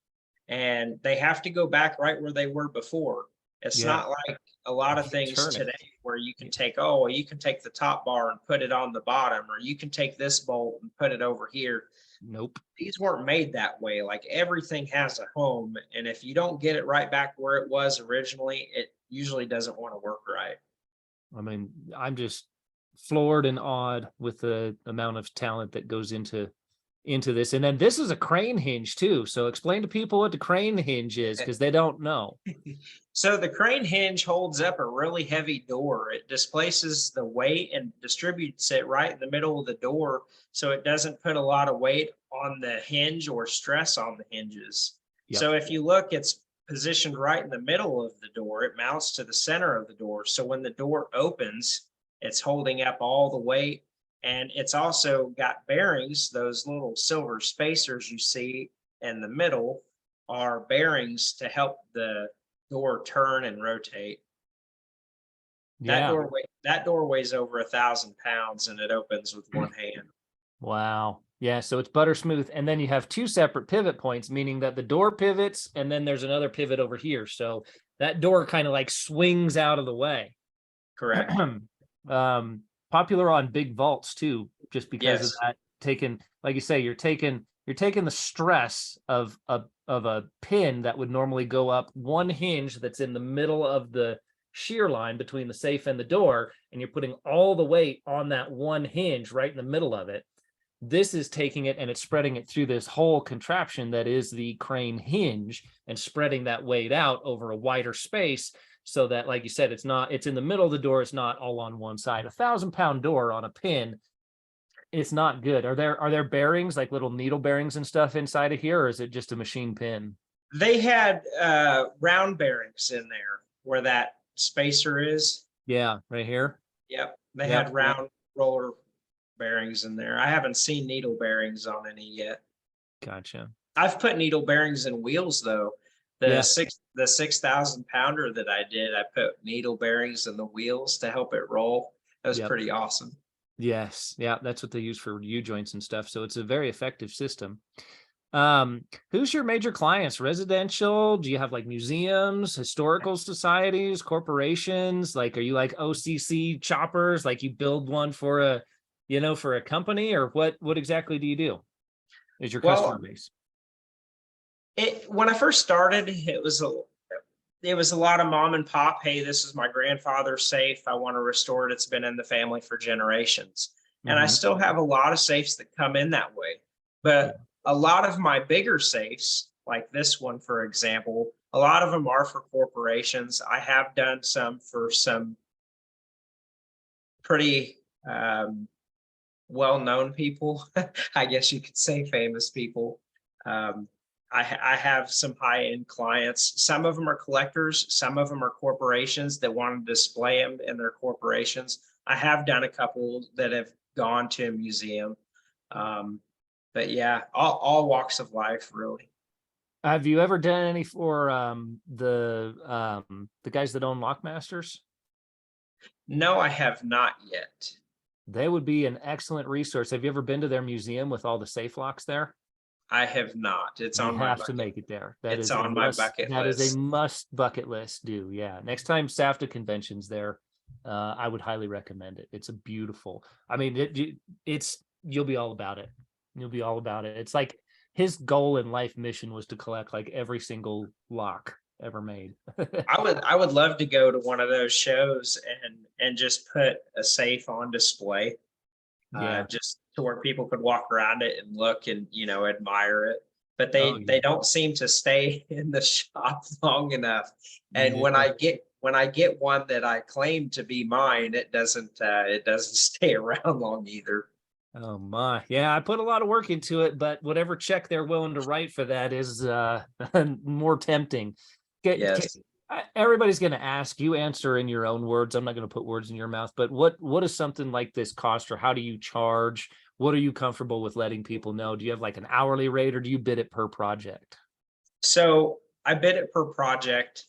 and they have to go back right where they were before. It's Yeah. not like a lot of You things turn it. today where you can take, oh, well, you can take the top bar and put it on the bottom, or you can take this bolt and put it over here. Nope. These weren't made that way. Like everything has a home. And if you don't get it right back where it was originally, it usually doesn't want to work right. I mean, I'm just floored and awed with the amount of talent that goes into this. And then this is a crane hinge too. So explain to people what the crane hinge is, because they don't know. So the crane hinge holds up a really heavy door. It displaces the weight and distributes it right in the middle of the door, so it doesn't put a lot of weight on the hinge or stress on the hinges. Yep. So if you look, it's positioned right in the middle of the door. It mounts to the center of the door. So when the door opens, It's holding up all the weight. And it's also got bearings, those little silver spacers you see in the middle are bearings to help the door turn and rotate. Yeah. That door weighs over 1,000 pounds and it opens with one hand. Wow. Yeah. So it's butter smooth. And then you have two separate pivot points, meaning that the door pivots and then there's another pivot over here. So that door kind of like swings out of the way. Correct. Popular on big vaults too, just because of Yes. that. Taking, like you say, you're taking the stress of a pin that would normally go up one hinge that's in the middle of the shear line between the safe and the door, and you're putting all the weight on that one hinge right in the middle of it. This is taking it and it's spreading it through this whole contraption that is the crane hinge and spreading that weight out over a wider space so that, like you said, it's in the middle of the door. It's not all on one side. 1,000-pound door on a pin, it's not good. Are there bearings, like little needle bearings and stuff inside of here, or is it just a machine pin? They had round bearings in there where that spacer is. Yeah, right here. Yep. They Yep, had round roller bearings in there. I haven't seen needle bearings on any yet. Gotcha. I've put needle bearings in wheels though. Yeah. The 6,000 pounder that I did, I put needle bearings in the wheels to help it roll. That was Yep. pretty awesome. Yes. Yeah, that's what they use for U-joints and stuff. So it's a very effective system. Who's your major clients? Residential? Do you have like museums, historical societies, corporations? Like, are you like OCC choppers? Like you build one for a company, or what exactly do you do? Is your customer base? When I first started, it was a lot of mom and pop. Hey, this is my grandfather's safe. I want to restore it. It's been in the family for generations. And I still have a lot of safes that come in that way. But a lot of my bigger safes, like this one, for example, a lot of them are for corporations. I have done some for some pretty well-known people. I guess you could say famous people. I have some high-end clients. Some of them are collectors. Some of them are corporations that want to display them in their corporations. I have done a couple that have gone to a museum. But yeah, all walks of life, really. Have you ever done any for the guys that own Lockmasters? No, I have not yet. They would be an excellent resource. Have you ever been to their museum with all the safe locks there? I have not. It's You on my have to bucket. make it there. It's on my bucket That is list. a must bucket list do. Yeah. Next time SAFTA convention's there, I would highly recommend it. It's a beautiful, I mean, you'll be all about it. You'll be all about it. It's like his goal in life mission was to collect like every single lock ever made. I would love to go to one of those shows and just put a safe on display. Yeah. Just to where people could walk around it and look and admire it. But Oh, they yeah. don't seem to stay in the shop long enough. And Yeah. when I get one that I claim to be mine, it doesn't stay around long either. Oh my. Yeah, I put a lot of work into it, but whatever check they're willing to write for that is more tempting. Yes. Everybody's going to ask, you answer in your own words. I'm not going to put words in your mouth, but what does something like this cost, or how do you charge? What are you comfortable with letting people know? Do you have like an hourly rate, or do you bid it per project? So I bid it per project,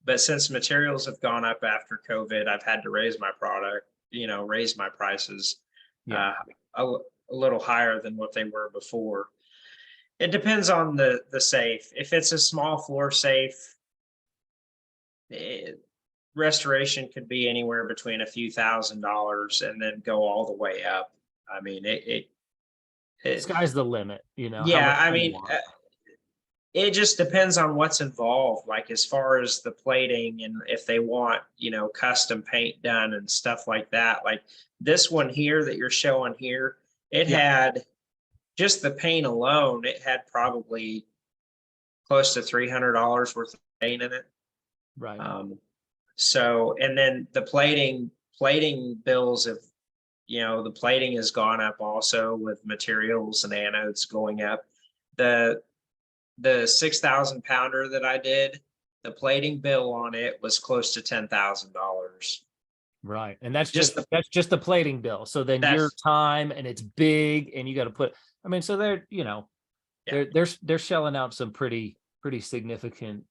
but since materials have gone up after COVID, I've had to raise my raise my prices Yeah. a little higher than what they were before. It depends on the safe. If it's a small floor safe, restoration could be anywhere between a few $1,000s and then go all the way up. I mean, Sky's the limit, yeah, I mean, it just depends on what's involved, like as far as the plating and if they want, custom paint done and stuff like that. Like this one here that you're showing here, it had just the paint alone, it had probably close to $300 worth of paint in it. Right. So, and then the plating bills have, the plating has gone up also with materials and anodes going up. The 6,000 pounder that I did, the plating bill on it was close to $10,000. Right. And Just the that's just the plating bill. So then your that's time, and it's big, and you got to put, I mean, so they're, you know, yeah, they're shelling out some pretty significant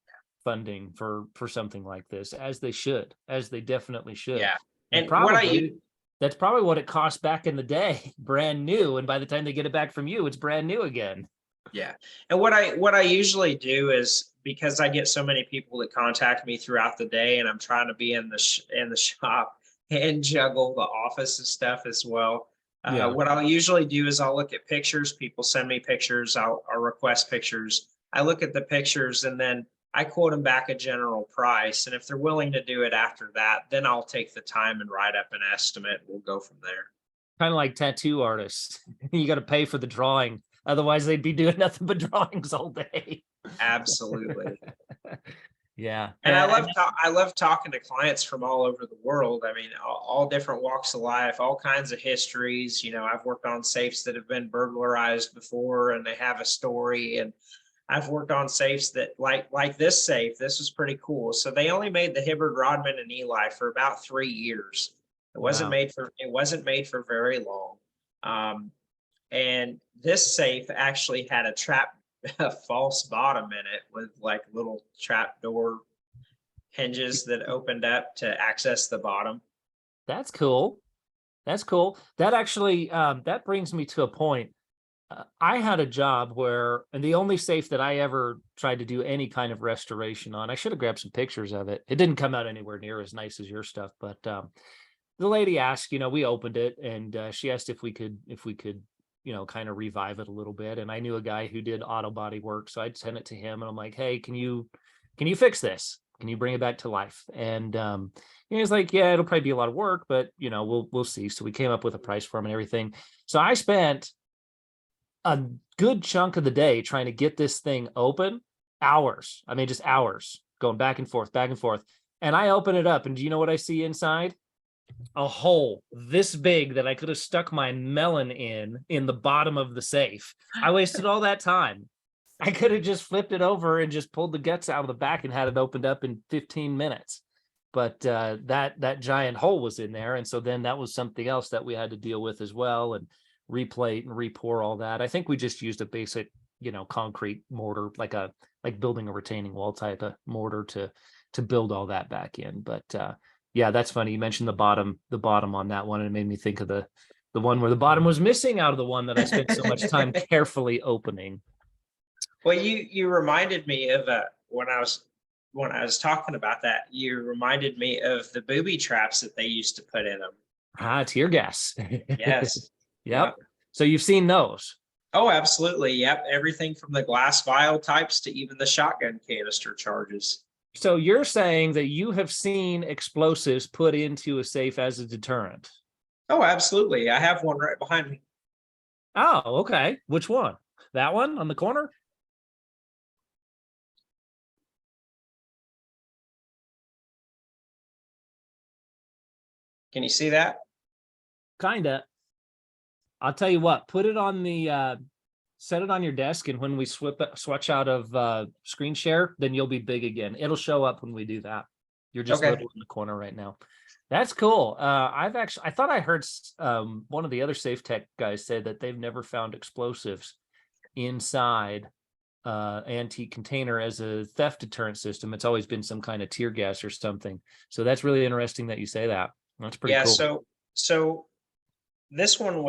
funding for something like this, as they should, as they definitely should. yeah. And And what I probably use, that's probably what it cost back in the day, brand new. And by the time they get it back from you, it's brand new again. yeah. And what I usually do is, because I get so many people that contact me throughout the day, and I'm trying to be in in the shop and juggle the office and stuff as well. Yeah. What I'll usually do is I'll look at pictures. People send me pictures. I'll request pictures. I look at the pictures, and then I quote them back a general price. And if they're willing to do it after that, then I'll take the time and write up an estimate. We'll go from there. Kind of like tattoo artists. You got to pay for the drawing. Otherwise, they'd be doing nothing but drawings all day. Absolutely. Yeah. And I love talking to clients from all over the world. I mean, all different walks of life, all kinds of histories. You know, I've worked on safes that have been burglarized before, and they have a story. And I've worked on safes that, like this safe. This was pretty cool. So they only made the Hibbard, Rodman, and Eli for about 3 years. Wow. It wasn't made for very long. And this safe actually had a false bottom in it, with like little trap door hinges that opened up to access the bottom. That's cool. That's cool. That actually, that brings me to a point. I had a job where, and the only safe that I ever tried to do any kind of restoration on, I should have grabbed some pictures of it. It didn't come out anywhere near as nice as your stuff, but the lady asked, you know, we opened it, and she asked if we could, you know, kind of revive it a little bit. And I knew a guy who did auto body work, so I'd send it to him, and I'm like, hey, can you fix this? Can you bring it back to life? And he was like, yeah, it'll probably be a lot of work, but you know, we'll see. So we came up with a price for him and everything. So I spent a good chunk of the day trying to get this thing open. Hours. I mean, just hours going back and forth, back and forth. And I open it up, and do you know what I see inside? A hole this big that I could have stuck my melon in the bottom of the safe. I wasted all that time. I could have just flipped it over and just pulled the guts out of the back and had it opened up in 15 minutes. But that giant hole was in there. And so then that was something else that we had to deal with as well, and replate and re-pour all that. I think we just used a basic, you know, concrete mortar, like building a retaining wall type of mortar to build all that back in. But yeah, that's funny. You mentioned the bottom on that one, and it made me think of the one where the bottom was missing out of the one that I spent so much time carefully opening. Well, you reminded me of when I was talking about that. You reminded me of the booby traps that they used to put in them. Tear gas. Yes. Yep. So you've seen those. Oh, absolutely. Yep. Everything from the glass vial types to even the shotgun canister charges. So you're saying that you have seen explosives put into a safe as a deterrent? Oh, absolutely. I have one right behind me. Oh, okay. Which one? That one on the corner? Can you see that? Kinda. I'll tell you what, put it on the set it on your desk, and when we switch out of screen share, then you'll be big again. It'll show up when we do that. You're just Okay. little in the corner right now. That's cool. I thought I heard one of the other safe tech guys say that they've never found explosives inside antique container as a theft deterrent system. It's always been some kind of tear gas or something. So that's really interesting that you say that. That's pretty Yeah. cool. So this one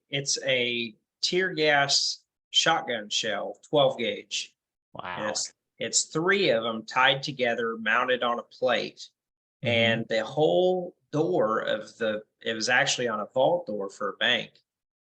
it's a tear gas shotgun shell, 12 gauge. And Wow. it's three of them tied together, mounted on a plate. Mhm. And the whole door it was actually on a vault door for a bank.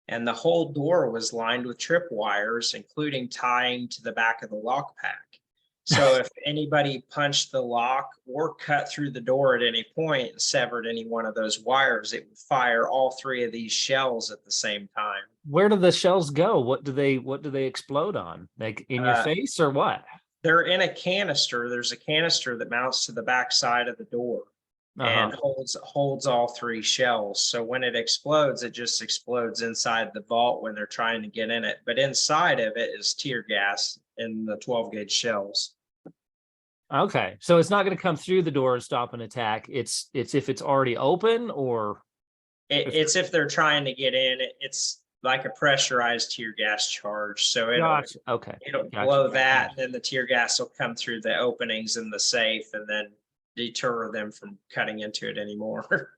And the whole door was lined with tripwires, including tying to the back of the lock pack. So if anybody punched the lock or cut through the door at any point and severed any one of those wires, it would fire all three of these shells at the same time. Where do the shells go? What do they explode on? Like in your Uh, face or what? they're in a canister. There's a canister that mounts to the back side of the door Uh-huh. and holds all three shells. So when it explodes, it just explodes inside the vault when they're trying to get in it. But inside of it is tear gas in the 12 gauge shells. Okay, so it's not going to come through the door and stop an attack. It's if it's already open, or if It's if they're trying to get in. It's like a pressurized tear gas charge, so gotcha. Okay, it'll gotcha. blow that, and then the tear gas will come through the openings in the safe, and then deter them from cutting into it anymore.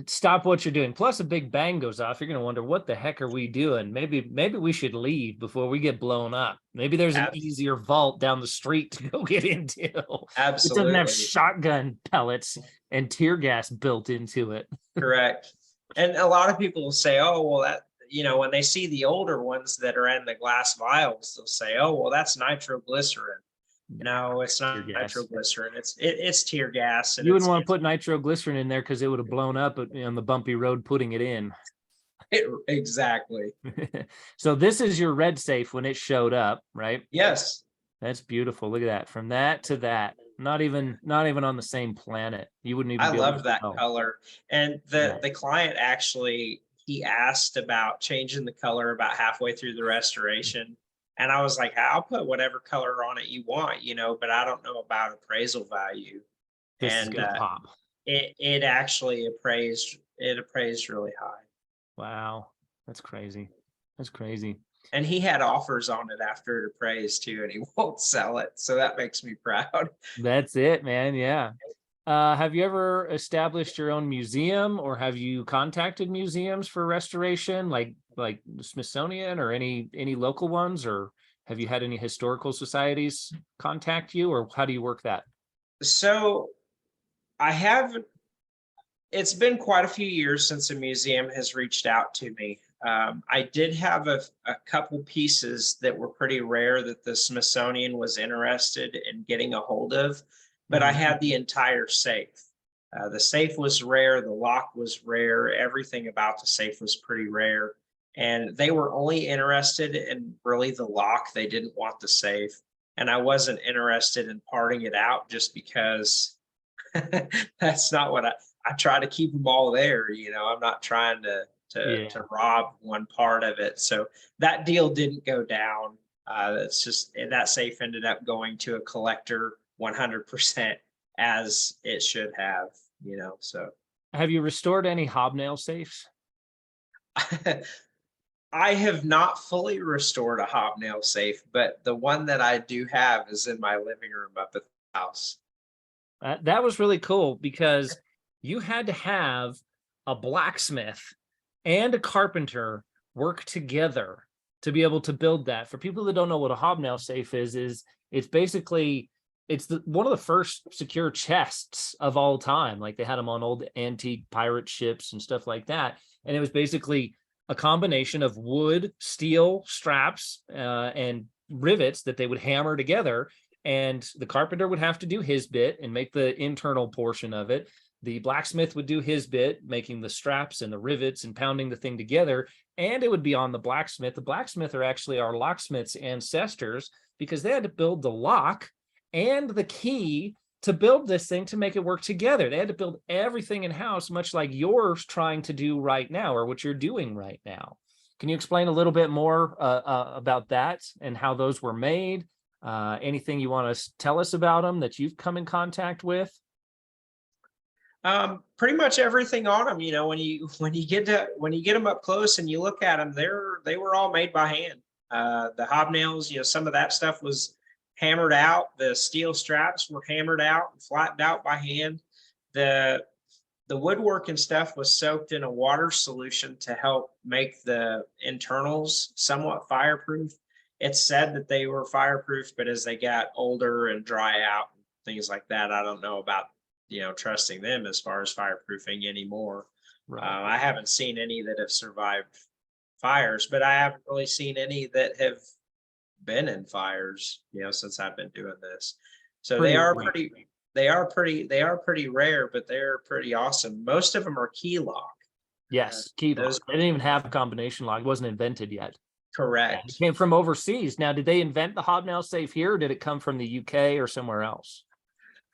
Stop what you're doing. Plus, a big bang goes off. You're going to wonder, what the heck are we doing? Maybe we should leave before we get blown up. Maybe there's an Ab- easier vault down the street to go get into. It doesn't have Absolutely shotgun pellets and tear gas built into it. correct. And a lot of people will say, "Oh, well, that." When they see the older ones that are in the glass vials, they'll say, "Oh, well, that's nitroglycerin." No, it's Tear not gas. nitroglycerin. It's tear gas, and You wouldn't want to put nitroglycerin in there because it would have blown up on the bumpy road putting it in. exactly. So this is your red safe when it showed up, right? Yes, That's beautiful. Look at that. From that to that. Not even on the same planet. You wouldn't even I be able love to that tell. color. And Yeah. the client actually, he asked about changing the color about halfway through the restoration. And I was like, I'll put whatever color on it you want, but I don't know about appraisal value. This is And gonna pop. it actually appraised really high. Wow. That's crazy. That's crazy. And he had offers on it after it appraised too, and he won't sell it. So that makes me proud. That's it, man. Yeah. Have you ever established your own museum, or have you contacted museums for restoration, like the Smithsonian or any local ones, or have you had any historical societies contact you, or how do you work that? So I have it's been quite a few years since a museum has reached out to me. I did have a couple pieces that were pretty rare that the Smithsonian was interested in getting a hold of, but I Mhm. had the entire safe. The safe was rare, the lock was rare, everything about the safe was pretty rare. And they were only interested in really the lock. They didn't want the safe. And I wasn't interested in parting it out just because that's not what I try to keep them all there. I'm not trying to Yeah. rob one part of it. So that deal didn't go down. That's just that safe ended up going to a collector 100% as it should have. So Have you restored any hobnail safes? I have not fully restored a hobnail safe, but the one that I do have is in my living room up at the house. That was really cool because you had to have a blacksmith and a carpenter work together to be able to build that. For people that don't know what a hobnail safe is it's basically one of the first secure chests of all time. Like, they had them on old antique pirate ships and stuff like that, and it was basically a combination of wood, steel straps, and rivets that they would hammer together, and the carpenter would have to do his bit and make the internal portion of it. The blacksmith would do his bit, making the straps and the rivets and pounding the thing together. And it would be on the blacksmith. The blacksmith are actually our locksmith's ancestors, because they had to build the lock and the key to build this thing to make it work together. They had to build everything in house, much like you're trying to do right now, or what you're doing right now. Can you explain a little bit more about that and how those were made? Anything you want to tell us about them that you've come in contact with? Pretty much everything on them. When you get them up close and you look at them, they were all made by hand. The hobnails, some of that stuff was hammered out. The steel straps were hammered out and flattened out by hand. The the woodwork and stuff was soaked in a water solution to help make the internals somewhat fireproof. It's said that they were fireproof, but as they got older and dry out, things like that, I don't know about trusting them as far as fireproofing anymore. Right. I haven't seen any that have survived fires, but I haven't really seen any that have been in fires, since I've been doing this. So Pretty they are rare. pretty rare, but they're pretty awesome. Most of them are key lock. Yes, key lock. Those They didn't even have a combination lock. It wasn't invented yet. It correct. came from overseas. Now, did they invent the hobnail safe here, or did it come from the UK or somewhere else?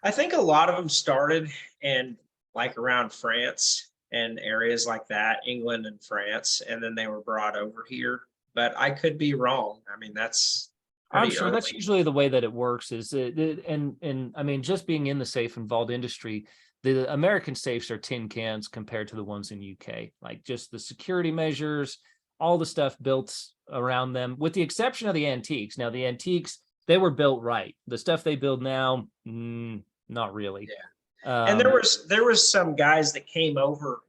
I think a lot of them started in like around France and areas like that, England and France, and then they were brought over here. But I could be wrong. I mean, I'm pretty sure that's early. usually the way that it works is and I mean, just being in the safe and vault industry, the American safes are tin cans compared to the ones in UK. Like just the security measures, all the stuff built around them, with the exception of the antiques. Now the antiques, they were built right. The stuff they build now, not really. And Um, there was some guys that came over,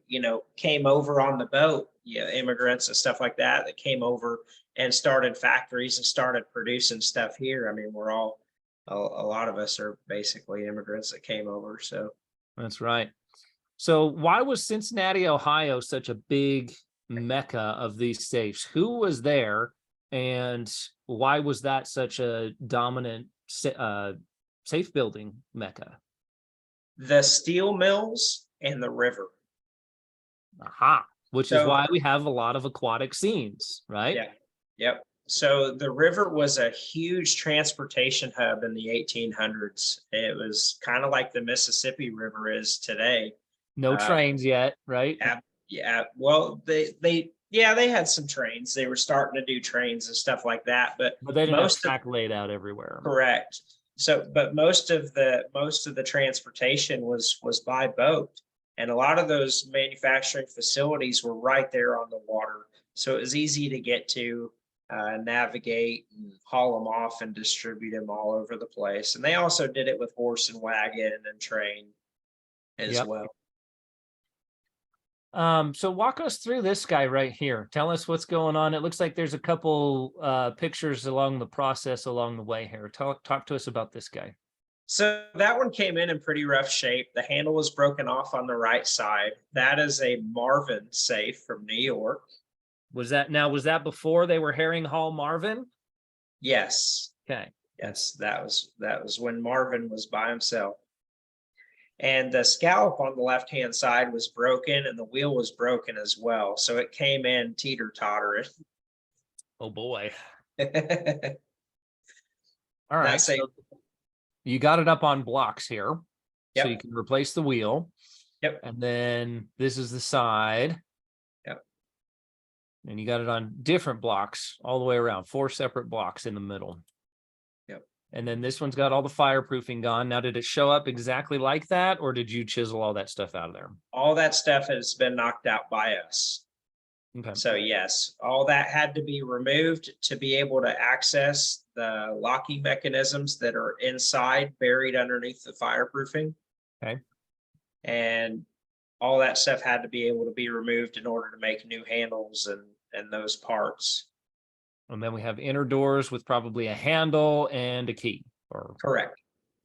came over on the boat, immigrants and stuff like that that came over and started factories and started producing stuff here. I mean, we're all a lot of us are basically immigrants that came over. So that's right. So why was Cincinnati, Ohio such a big mecca of these safes? Who was there and why was that such a dominant safe building mecca? the steel mills and the river. Aha, which is So why we have a lot of aquatic scenes, right? yeah, yep. So the river was a huge transportation hub in the 1800s. It was kind of like the Mississippi River is today. No Uh, trains yet, right? yeah. Well, they had some trains. They were starting to do trains and stuff like that. But But they didn't have most of track laid out everywhere. correct. So, but most of the transportation was by boat, and a lot of those manufacturing facilities were right there on the water. So it was easy to get to, navigate and haul them off and distribute them all over the place. And they also did it with horse and wagon and train as Yep. well. So walk us through this guy right here. Tell us what's going on. It looks like there's a couple pictures along the process along the way here. Talk to us about this guy. So that one came in pretty rough shape. The handle was broken off on the right side. That is a Marvin safe from New York. Was that before they were Herring Hall Marvin? Yes. Okay. Yes, that was when Marvin was by himself. And the scallop on the left-hand side was broken and the wheel was broken as well. So it came in teeter-tottering. Oh boy. That All right. safe. So you got it up on blocks here. So you Yep. can replace the wheel. Yep. And then this is the side. Yep. And you got it on different blocks all the way around, 4 separate blocks in the middle. Yep. And then this one's got all the fireproofing gone. Now, did it show up exactly like that, or did you chisel all that stuff out of there? All that stuff has been knocked out by us. Okay. So yes, all that had to be removed to be able to access the locking mechanisms that are inside, buried underneath the fireproofing. Okay. And all that stuff had to be able to be removed in order to make new handles and those parts. And then we have inner doors with probably a handle and a key. Or Correct.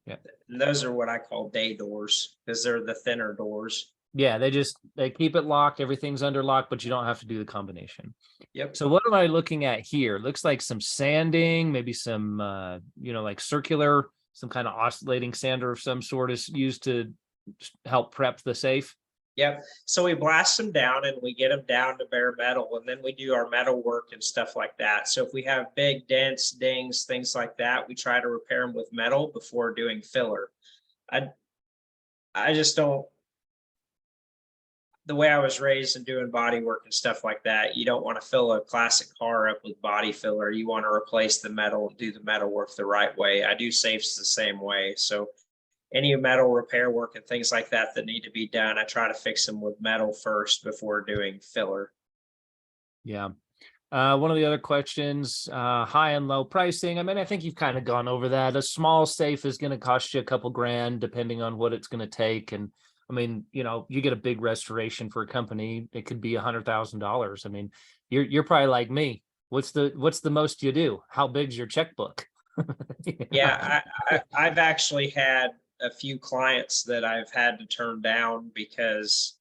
Yeah. And those are what I call day doors because they're the thinner doors. yeah, they keep it locked. Everything's under lock, but you don't have to do the combination. Yep. So what am I looking at here? Looks like some sanding, maybe some like circular, some kind of oscillating sander of some sort is used to help prep the safe. Yep. So we blast them down and we get them down to bare metal, and then we do our metal work and stuff like that. So if we have big dents, dings, things like that, we try to repair them with metal before doing filler. I just don't. The way I was raised and doing body work and stuff like that, you don't want to fill a classic car up with body filler. You want to replace the metal and do the metal work the right way. I do safes the same way. So any metal repair work and things like that that need to be done, I try to fix them with metal first before doing filler. Yeah. One of the other questions, high and low pricing. I mean, I think you've kind of gone over that. A small safe is going to cost you a couple grand, depending on what it's going to take. And I mean, you get a big restoration for a company, it could be $100,000. I mean, you're probably like me. What's the most you do? How big's your checkbook? Yeah, I've actually had a few clients that I've had to turn down because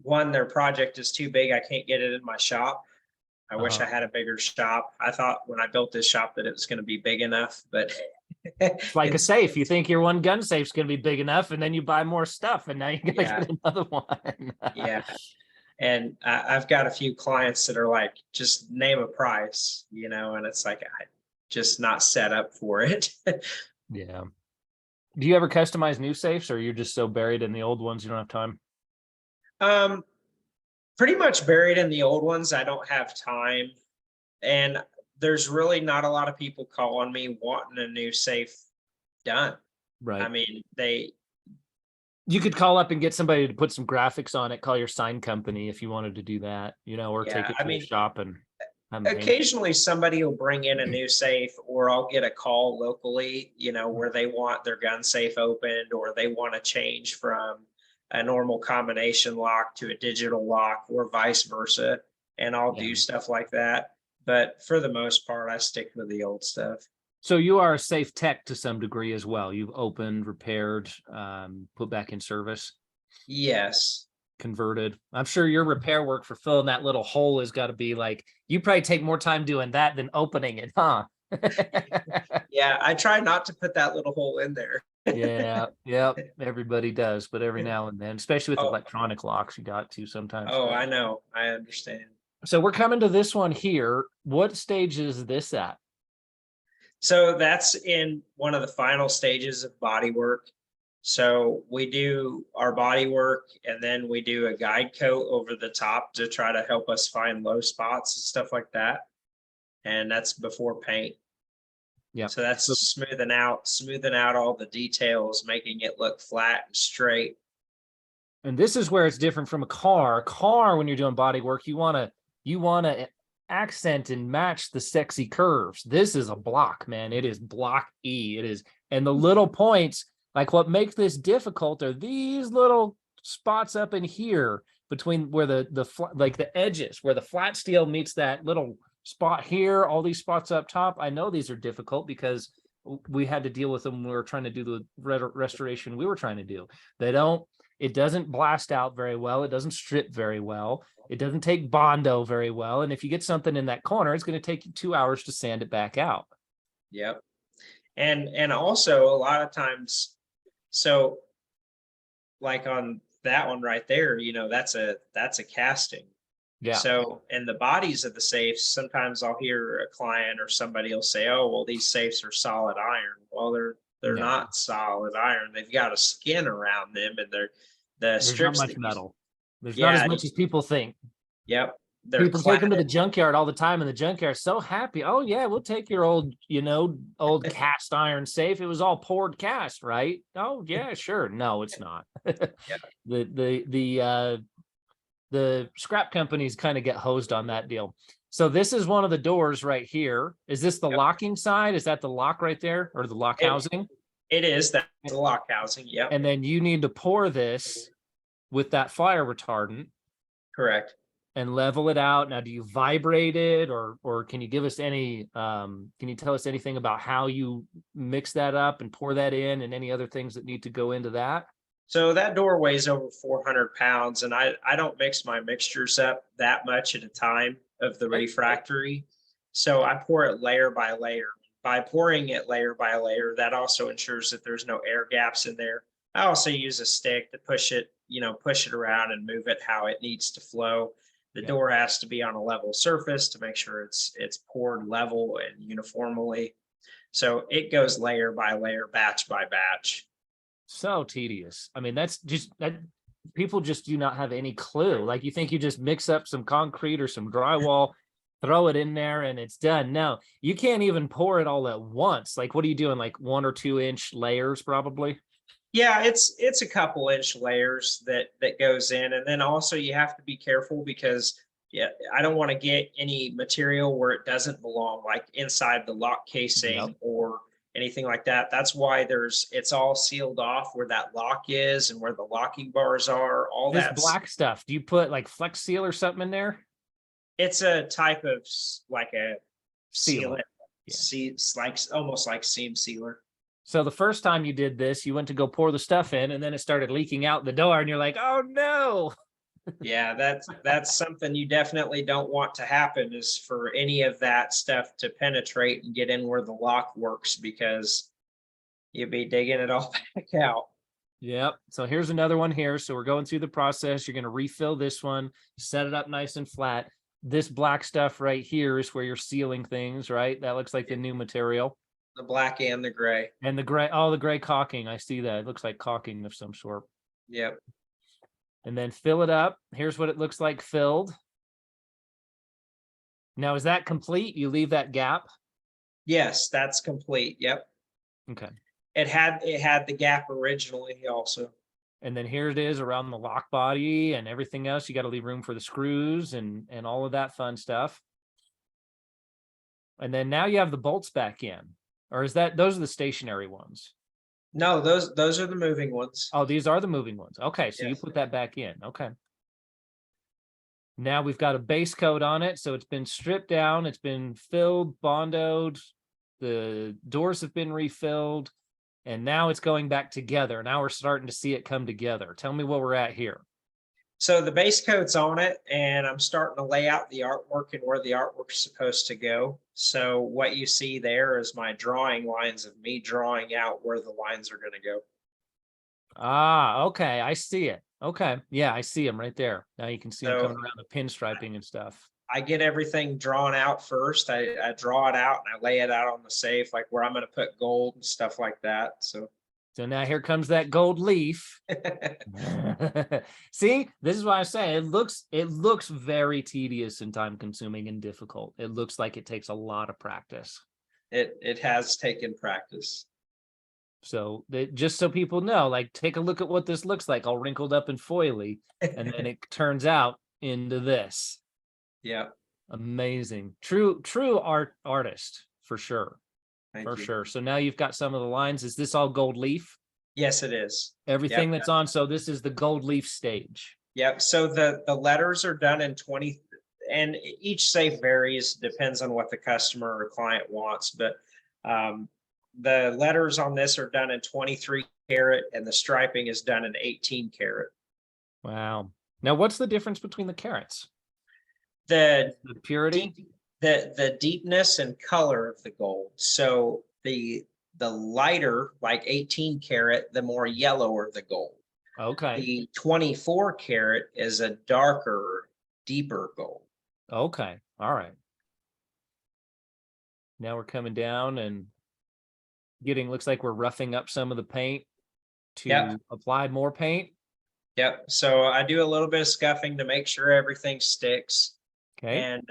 one, their project is too big. I can't get it in my shop. I wish I had a bigger shop. I thought when I built this shop that it was going to be big enough, but It's like a safe. You think your one gun safe's going to be big enough, and then you buy more stuff, and now you got to get another one. Yeah. And I've got a few clients that are like, just name a price, and it's like, I just not set up for it. Yeah. Do you ever customize new safes, or you're just so buried in the old ones you don't have time? Pretty much buried in the old ones. I don't have time. And there's really not a lot of people calling me wanting a new safe done. I Right. mean, You could call up and get somebody to put some graphics on it, call your sign company if you wanted to do that, or take yeah, it I to the mean, shop and have them paint. occasionally somebody will bring in a new safe, or I'll get a call locally, where they want their gun safe opened, or they want to change from a normal combination lock to a digital lock, or vice versa. And I'll Yeah. do stuff like that. But for the most part, I stick with the old stuff. So you are a safe tech to some degree as well. You've opened, repaired, put back in service, Yes. converted. I'm sure your repair work for filling that little hole has got to be like, you probably take more time doing that than opening it, huh? Yeah. I try not to put that little hole in there. Yeah, everybody does, but every now and then, especially with Oh, electronic locks, you got to sometimes. oh, I know. I understand. So we're coming to this one here. What stage is this at? So that's in one of the final stages of body work. So we do our body work, and then we do a guide coat over the top to try to help us find low spots and stuff like that. And that's before paint. Yeah. So that's smoothing out all the details, making it look flat and straight. And this is where it's different from a car. A car, when you're doing body work, you want to accent and match the sexy curves. This is a block, man. It is block E. It is, and the little points, like what makes this difficult are these little spots up in here between where like the edges, where the flat steel meets that little spot here, all these spots up top. I know these are difficult because we had to deal with them when we were trying to do the restoration we were trying to do. It doesn't blast out very well. It doesn't strip very well. It doesn't take Bondo very well. And if you get something in that corner, it's going to take you 2 hours to sand it back out. Yep. And also a lot of times, so like on that one right there, that's a casting. Yeah. So in the bodies of the safes, sometimes I'll hear a client or somebody will say, "Oh, well, these safes are solid iron." Well, they're No, not solid iron. They've got a skin around them, and the there's not strips much that metal. There's not as yeah, much as people think. yep, they're People take them to the cladded. junkyard all the time, and the junkyard's so happy. Oh yeah, we'll take your old cast iron safe. It was all poured cast, right? Oh yeah, sure. No, it's not. Yeah. The scrap companies kind of get hosed on that deal. So this is one of the doors right here. Is this the Yep. locking side? Is that the lock right there, or the lock It, housing? it is that's the lock housing. Yep, And then you need to pour this with that fire retardant correct. and level it out. Now, do you vibrate it, or can you give us any can you tell us anything about how you mix that up and pour that in, and any other things that need to go into that? So that door weighs over 400 pounds, and I don't mix my mixtures up that much at a time of the refractory. So I pour it layer by layer. By pouring it layer by layer, that also ensures that there's no air gaps in there. I also use a stick to push it around and move it how it needs to flow. The Yeah. door has to be on a level surface to make sure it's poured level and uniformly. So it goes layer by layer, batch by batch. So tedious. I mean, that's just that people just do not have any clue. Like, you think you just mix up some concrete or some drywall, throw it in there, and it's done. No, you can't even pour it all at once. Like, what are you doing? Like 1 or 2 inch layers, probably. Yeah, it's a couple inch layers that goes in, and then also you have to be careful because yeah, I don't want to get any material where it doesn't belong, like inside the lock Yep. casing or anything like that. That's why it's all sealed off where that lock is and where the locking bars are. All This that's black stuff, do you put like Flex Seal or something in there? it's a type of like a Seal. sealant, Yeah. it's like almost like seam sealer. So the first time you did this, you went to go pour the stuff in, and then it started leaking out the door, and you're like, "Oh no!" Yeah, that's something you definitely don't want to happen, is for any of that stuff to penetrate and get in where the lock works, because you'd be digging it all back out. Yep. So here's another one here. So we're going through the process. You're going to refill this one, set it up nice and flat. This black stuff right here is where you're sealing things, right? That looks like the new material. The black and the gray. And the gray, oh, the gray caulking. I see that. It looks like caulking of some sort. Yep. And then fill it up. Here's what it looks like filled. Now, is that complete? You leave that gap? Yes, that's complete. Yep. Okay. It had the gap originally also. And then here it is around the lock body and everything else. You got to leave room for the screws and all of that fun stuff. And then now you have the bolts back in, or is that, those are the stationary ones? No, those are the moving ones. Oh, these are the moving ones. Okay, so you Yes. put that back in. Okay. Now we've got a base coat on it, so it's been stripped down, it's been filled, bondoed, the doors have been refilled, and now it's going back together. Now we're starting to see it come together. Tell me what we're at here. So the base coat's on it, and I'm starting to lay out the artwork and where the artwork's supposed to go. So what you see there is my drawing lines of me drawing out where the lines are going to go. Ah, okay, I see it. Okay, yeah, I see them right there. Now you can see them So coming around the pinstriping and stuff. I get everything drawn out first. I draw it out and I lay it out on the safe, like where I'm going to put gold and stuff like that. So So now here comes that gold leaf. See, this is why I say it looks very tedious and time consuming and difficult. It looks like it takes a lot of practice. it has taken practice. So just so people know, like, take a look at what this looks like, all wrinkled up and foily, and then it turns out into this. Yeah. Amazing. True artist for sure. Thank For you. sure. So now you've got some of the lines. Is this all gold leaf? Yes, it is. Everything Yep. that's on. So this is the gold leaf stage. Yep. So the letters are done in 20, and each safe varies, depends on what the customer or client wants. But the letters on this are done in 23 karat, and the striping is done in 18 karat. Wow. Now, what's the difference between the carats? The The purity? the deepness and color of the gold. So the lighter, like 18 karat, the more yellower the gold. Okay. The 24 karat is a darker, deeper gold. Okay. All right. Now we're coming down and looks like we're roughing up some of the paint to Yep. apply more paint. Yep. So I do a little bit of scuffing to make sure everything sticks. Okay. And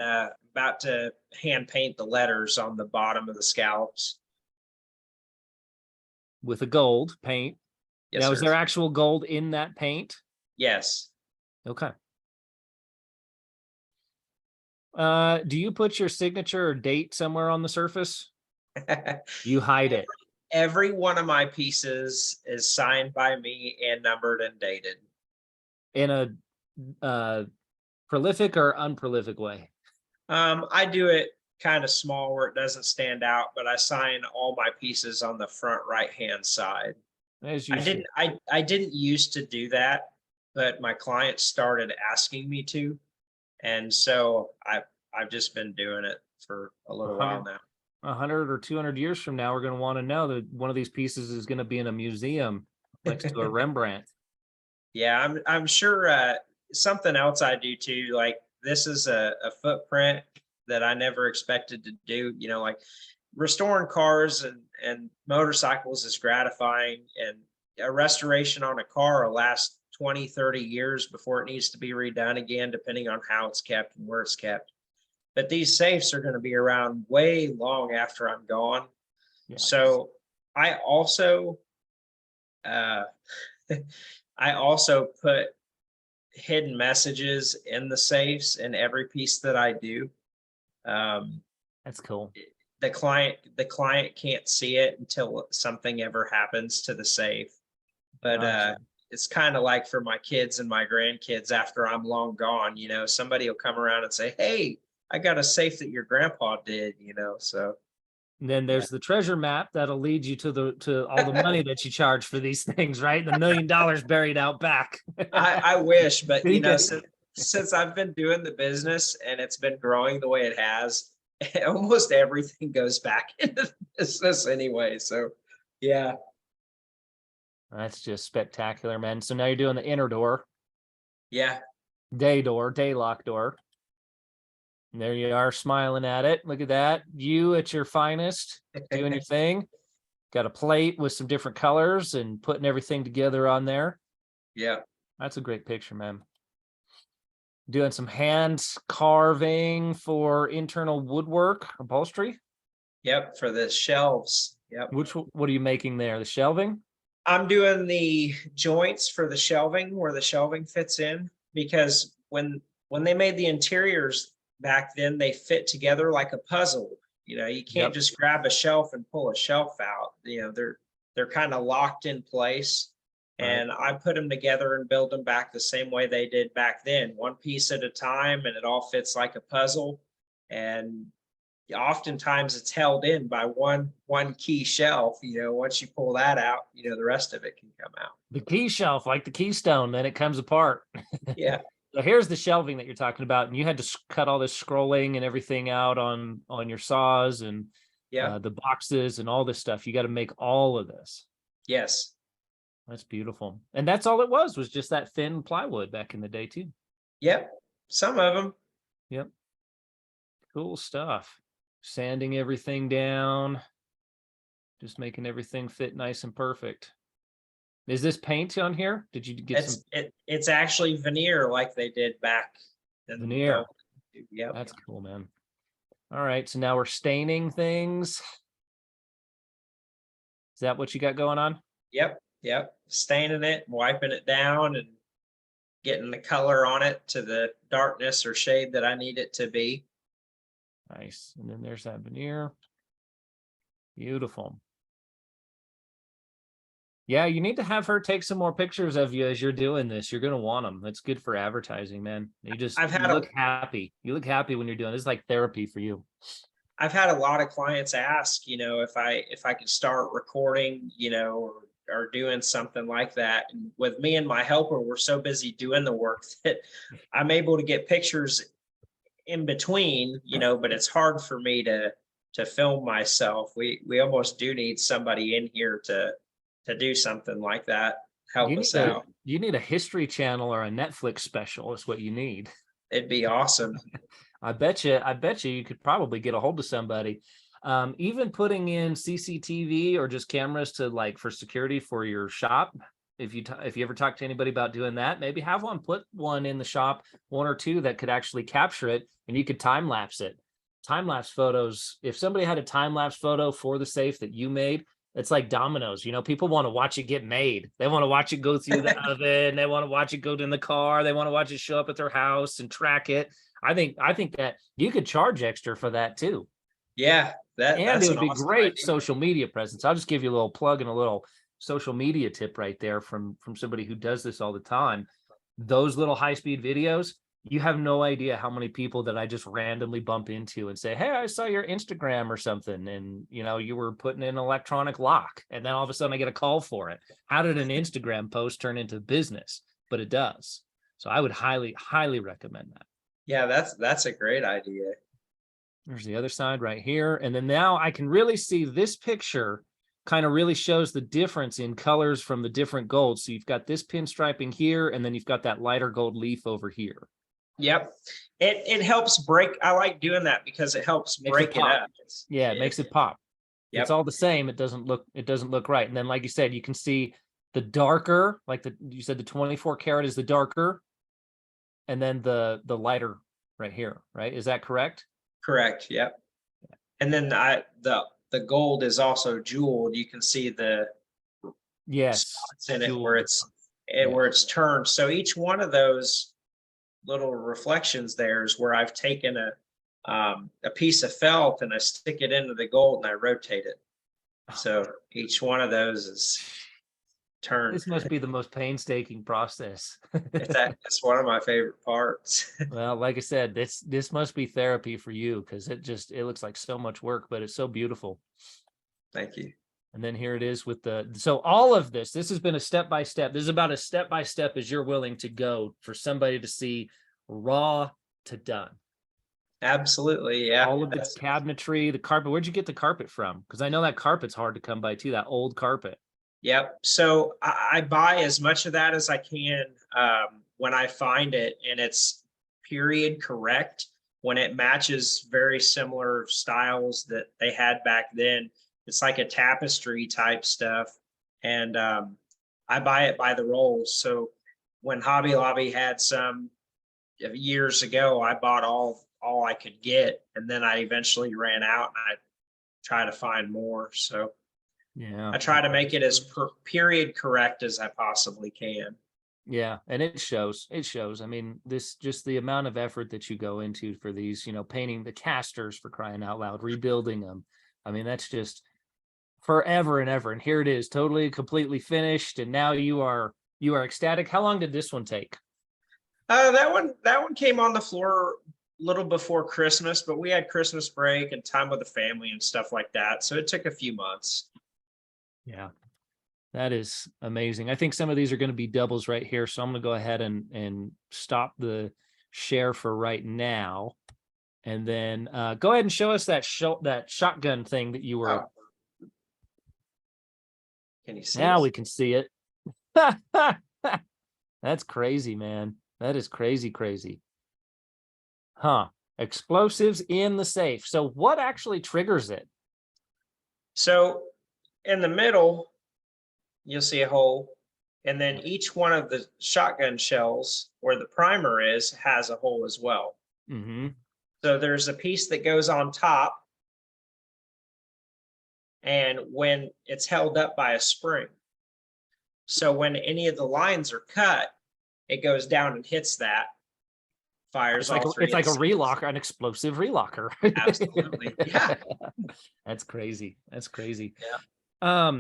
about to hand paint the letters on the bottom of the scallops. With a gold paint. Yes, Now, sir. is there actual gold in that paint? Yes. Okay. Do you put your signature or date somewhere on the surface? You hide it. Every one of my pieces is signed by me and numbered and dated. In a prolific or unprolific way? I do it kind of small where it doesn't stand out, but I sign all my pieces on the front right hand side. As you I should. didn't I didn't used to do that, but my clients started asking me to. And so I've just been doing it for a little while now. 100 or 200 years from now, we're going to want to know that one of these pieces is going to be in a museum next to a Rembrandt. Yeah, I'm sure something else I do too. Like this is a footprint that I never expected to do. You know, like restoring cars and motorcycles is gratifying, and a restoration on a car will last 20, 30 years before it needs to be redone again, depending on how it's kept and where it's kept. But these safes are going to be around way long after I'm gone. Yeah, So I also I also put hidden messages in the safes in every piece that I do. that's cool. The client can't see it until something ever happens to the safe. But it's kind of like for my kids and my grandkids after I'm long gone, you know, somebody will come around and say, "Hey, I got a safe that your grandpa did," you know. So And then there's the treasure map that'll lead you to all the money that you charge for these things, right? The $1 million buried out back. I wish, but you know, Yeah. since I've been doing the business and it's been growing the way it has, almost everything goes back into the business anyway. So yeah. That's just spectacular, man. So now you're doing the inner door, Yeah. day lock door. And there you are smiling at it. Look at that. You at your finest, doing your thing. Got a plate with some different colors and putting everything together on there. Yeah. That's a great picture, man. Doing some hand carving for internal woodwork, upholstery. Yep, for the shelves. Yep. What are you making there? The shelving? I'm doing the joints for the shelving where the shelving fits in, because when they made the interiors back then, they fit together like a puzzle. You can't Yep. just grab a shelf and pull a shelf out. They're kind of locked in place. Right. And I put them together and build them back the same way they did back then, one piece at a time, and it all fits like a puzzle. And oftentimes it's held in by one key shelf. Once you pull that out, the rest of it can come out. The key shelf, like the keystone, then it comes apart. Yeah. So here's the shelving that you're talking about, and you had to cut all this scrolling and everything out on your saws and Yeah. the boxes and all this stuff. You got to make all of this. Yes. That's beautiful. And that's all it was just that thin plywood back in the day too. Yep. Some of them. Yep. Cool stuff. Sanding everything down, just making everything fit nice and perfect. Is this paint on here? Did you get some It's actually veneer like they did back in veneer? Yeah. That's cool, man. All right, so now we're staining things. Is that what you got going on? Yep. Yep. Staining it, wiping it down, and getting the color on it to the darkness or shade that I need it to be. Nice. And then there's that veneer. Beautiful. Yeah, you need to have her take some more pictures of you as you're doing this. You're gonna want them. That's good for advertising, man. You look happy. You look happy when you're doing this. It's like therapy for you. I've had a lot of clients ask, if I could start recording, or doing something like that. And with me and my helper, we're so busy doing the work that I'm able to get pictures in between, but it's hard for me to film myself. We almost do need somebody in here to do something like that, help us out. You need a History Channel or a Netflix special is what you need. It'd be awesome. I bet you could probably get a hold of somebody. Even putting in CCTV or just cameras to for security for your shop. If you ever talk to anybody about doing that, maybe have put one in the shop, one or two that could actually capture it, and you could time lapse it. Time lapse photos. If somebody had a time lapse photo for the safe that you made, it's like dominoes. People want to watch it get made. They want to watch it go through the oven. They want to watch it go in the car. They want to watch it show up at their house and track it. I think that you could charge extra for that too. Yeah, and it would be awesome great idea. Social media presence. I'll just give you a little plug and a little social media tip right there from somebody who does this all the time. Those little high-speed videos, you have no idea how many people that I just randomly bump into and say, hey, I saw your Instagram or something, and you were putting in an electronic lock, and then all of a sudden I get a call for it. How did an Instagram post turn into business? But it does. So I would highly recommend that. Yeah, that's a great idea. There's the other side right here. And then now I can really see this picture kind of really shows the difference in colors from the different golds. So you've got this pinstriping here, and then you've got that lighter gold leaf over here. Yep. It helps break. I like doing that because it helps break it up. Yeah, it makes it pop. Yep. It's all the same. It doesn't look right. And then, like you said, you can see the darker, you said the 24 karat is the darker, and then the lighter right here, right? Is that correct? Correct. Yep. And then the gold is also jeweled. You can see the spots in it where it's turned. So each one of those little reflections there is where I've taken a piece of felt and I stick it into the gold and I rotate it. So each one of those is turned. This must be the most painstaking process. It's one of my favorite parts. Well, like I said, this must be therapy for you, because it looks like so much work, but it's so beautiful. Thank you. And then here it is with so all of this has been a step-by-step. This is about as step-by-step as you're willing to go for somebody to see raw to done. Absolutely. Yeah. All of the cabinetry, the carpet. Where'd you get the carpet from? Because I know that carpet's hard to come by too, that old carpet. Yep. So I buy as much of that as I can when I find it, and it's period correct, when it matches very similar styles that they had back then. It's like a tapestry type stuff. And I buy it by the rolls. So when Hobby Lobby had some, years ago, I bought all I could get, and then I eventually ran out, and I try to find more. So Yeah. I try to make it as period correct as I possibly can. Yeah, and it shows. It shows. I mean, this just the amount of effort that you go into for these, painting the casters for crying out loud, rebuilding them. I mean, that's just forever and ever. And here it is, totally, completely finished. And now you are ecstatic. How long did this one take? That one came on the floor a little before Christmas, but we had Christmas break and time with the family and stuff like that. So it took a few months. Yeah, that is amazing. I think some of these are going to be doubles right here. So I'm going to go ahead and stop the share for right now. And then go ahead and show us that shotgun thing that you were. Oh, can you see Now it? we can see it. That's crazy, man. That is crazy, crazy. Huh. Explosives in the safe. So what actually triggers it? So in the middle, you'll see a hole. And then each one of the shotgun shells where the primer is has a hole as well. Mm-hmm. So there's a piece that goes on top. And when it's held up by a spring. So when any of the lines are cut, it goes down and hits that. Fires all three. It's like a relocker, an explosive relocker. Absolutely. Yeah. That's crazy. That's crazy. Yeah.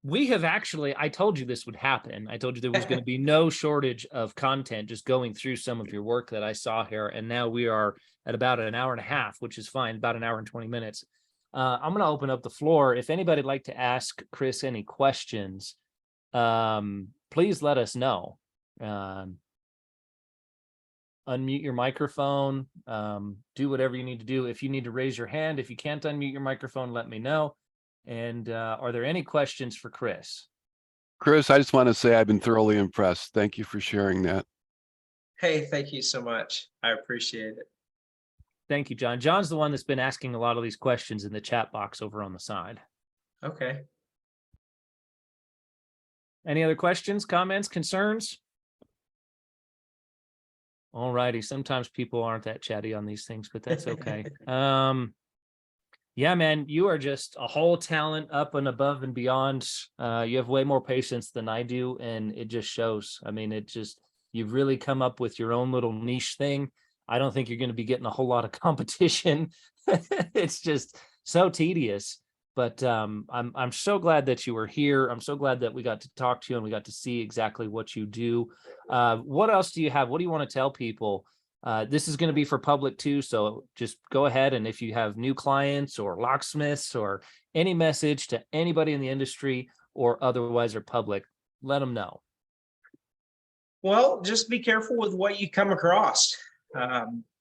We have actually, I told you this would happen. I told you there was going to be no shortage of content just going through some of your work that I saw here. And now we are at about an hour and a half, which is fine, about an hour and 20 minutes. I'm going to open up the floor. If anybody'd like to ask Chris any questions, please let us know. Unmute your microphone, do whatever you need to do. If you need to raise your hand, if you can't unmute your microphone, let me know. And are there any questions for Chris? Chris, I just want to say I've been thoroughly impressed. Thank you for sharing that. Hey, thank you so much. I appreciate it. Thank you, John. John's the one that's been asking a lot of these questions in the chat box over on the side. Okay. Any other questions, comments, concerns? All righty. Sometimes people aren't that chatty on these things, but that's okay. Yeah, man, you are just a whole talent up and above and beyond. You have way more patience than I do, and it just shows. I mean, you've really come up with your own little niche thing. I don't think you're going to be getting a whole lot of competition. It's just so tedious. But I'm so glad that you were here. I'm so glad that we got to talk to you and we got to see exactly what you do. What else do you have? What do you want to tell people? This is going to be for public too. So just go ahead. And if you have new clients or locksmiths or any message to anybody in the industry or otherwise or public, let them know. Well, just be careful with what you come across.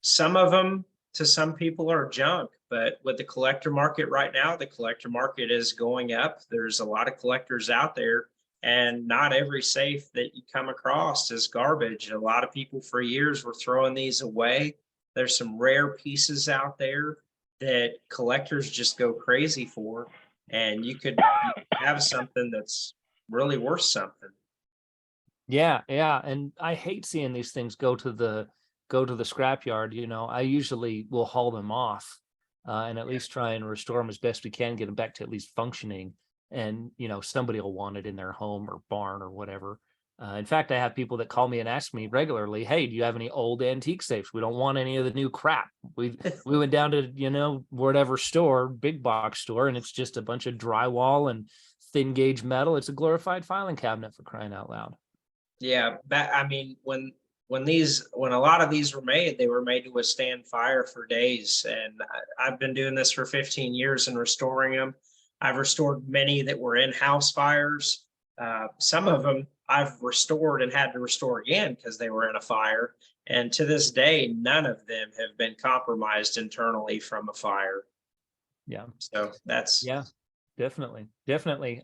Some of them to some people are junk, but with the collector market right now, the collector market is going up. There's a lot of collectors out there, and not every safe that you come across is garbage. A lot of people for years were throwing these away. There's some rare pieces out there that collectors just go crazy for, and you could have something that's really worth something. Yeah, and I hate seeing these things go to the scrapyard. I usually will haul them off and at least try and restore them as best we can, get them back to at least functioning. And somebody will want it in their home or barn or whatever. In fact, I have people that call me and ask me regularly, "Hey, do you have any old antique safes? We don't want any of the new crap." We went down to whatever store, big box store, and it's just a bunch of drywall and thin gauge metal. It's a glorified filing cabinet, for crying out loud. Yeah, I mean, when a lot of these were made, they were made to withstand fire for days. And I've been doing this for 15 years and restoring them. I've restored many that were in house fires. Some of them I've restored and had to restore again because they were in a fire. And to this day, none of them have been compromised internally from a fire. Yeah. So that's definitely.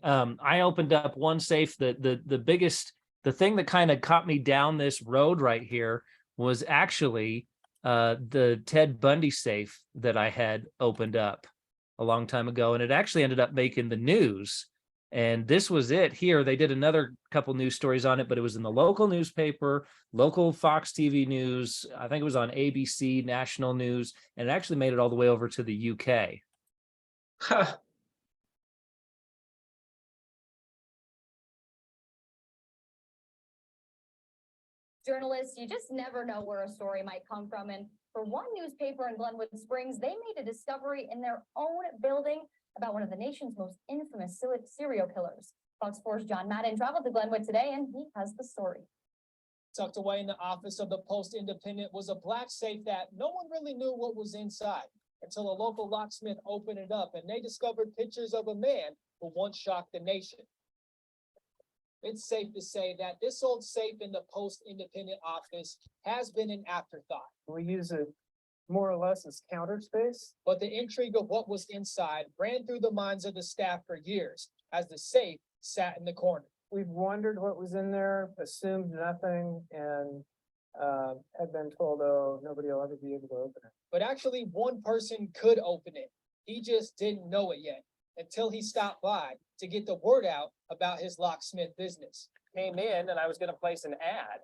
I opened up one safe. The thing that kind of caught me down this road right here was actually the Ted Bundy safe that I had opened up a long time ago. And it actually ended up making the news. And this was it here. They did another couple news stories on it, but it was in the local newspaper, local Fox TV news. I think it was on ABC, national news, and it actually made it all the way over to the UK. Huh. Journalists, you just never know where a story might come from. And for one newspaper in Glenwood Springs, they made a discovery in their own building about one of the nation's most infamous serial killers. Fox 4's John Madden traveled to Glenwood today, and he has the story. Tucked away in the office of the Post-Independent was a black safe that no one really knew what was inside until a local locksmith opened it up and they discovered pictures of a man who once shocked the nation. It's safe to say that this old safe in the Post-Independent office has been an afterthought. We use it more or less as counter space. But the intrigue of what was inside ran through the minds of the staff for years as the safe sat in the corner. We've wondered what was in there, assumed nothing, and had been told, oh, nobody will ever be able to open it. But actually one person could open it. He just didn't know it yet until he stopped by to get the word out about his locksmith business. Came in and I was gonna place an ad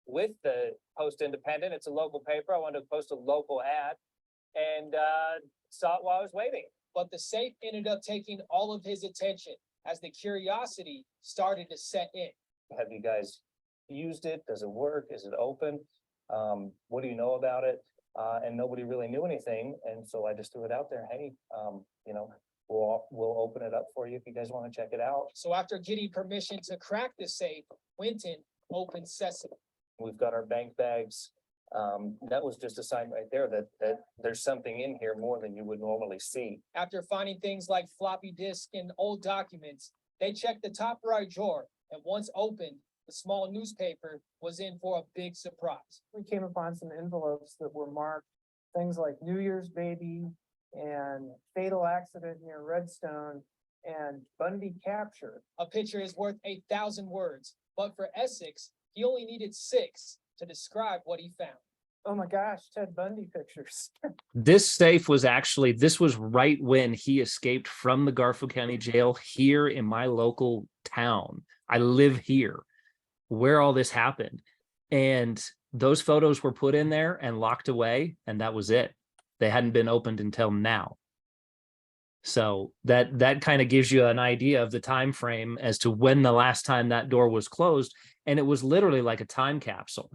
with the Post-Independent. It's a local paper. I wanted to post a local ad and saw it while I was waiting. But the safe ended up taking all of his attention as the curiosity started to set in. Have you guys used it? Does it work? Is it open? What do you know about it? And nobody really knew anything. And so I just threw it out there. Hey, you know, we'll open it up for you if you guys want to check it out. So after getting permission to crack the safe, Winton opened sesame. We've got our bank bags. That was just a sign right there that there's something in here more than you would normally see. After finding things like floppy disk and old documents, they checked the top right drawer, and once opened, the small newspaper was in for a big surprise. We came upon some envelopes that were marked things like New Year's baby and fatal accident near Redstone and Bundy capture. A picture is worth 1,000 words, but for Essex, he only needed 6 to describe what he found. Oh my gosh, Ted Bundy pictures. This safe was actually, this was right when he escaped from the Garfield County Jail here in my local town. I live here where all this happened. And those photos were put in there and locked away, and that was it. They hadn't been opened until now. So that kind of gives you an idea of the time frame as to when the last time that door was closed. And it was literally like a time capsule.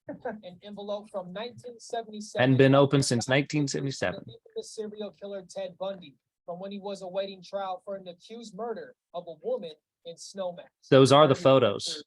An envelope from 1977. Hadn't been open since 1977. The infamous serial killer Ted Bundy, from when he was awaiting trial for an accused murder of a woman in Snowmass. Those are the photos.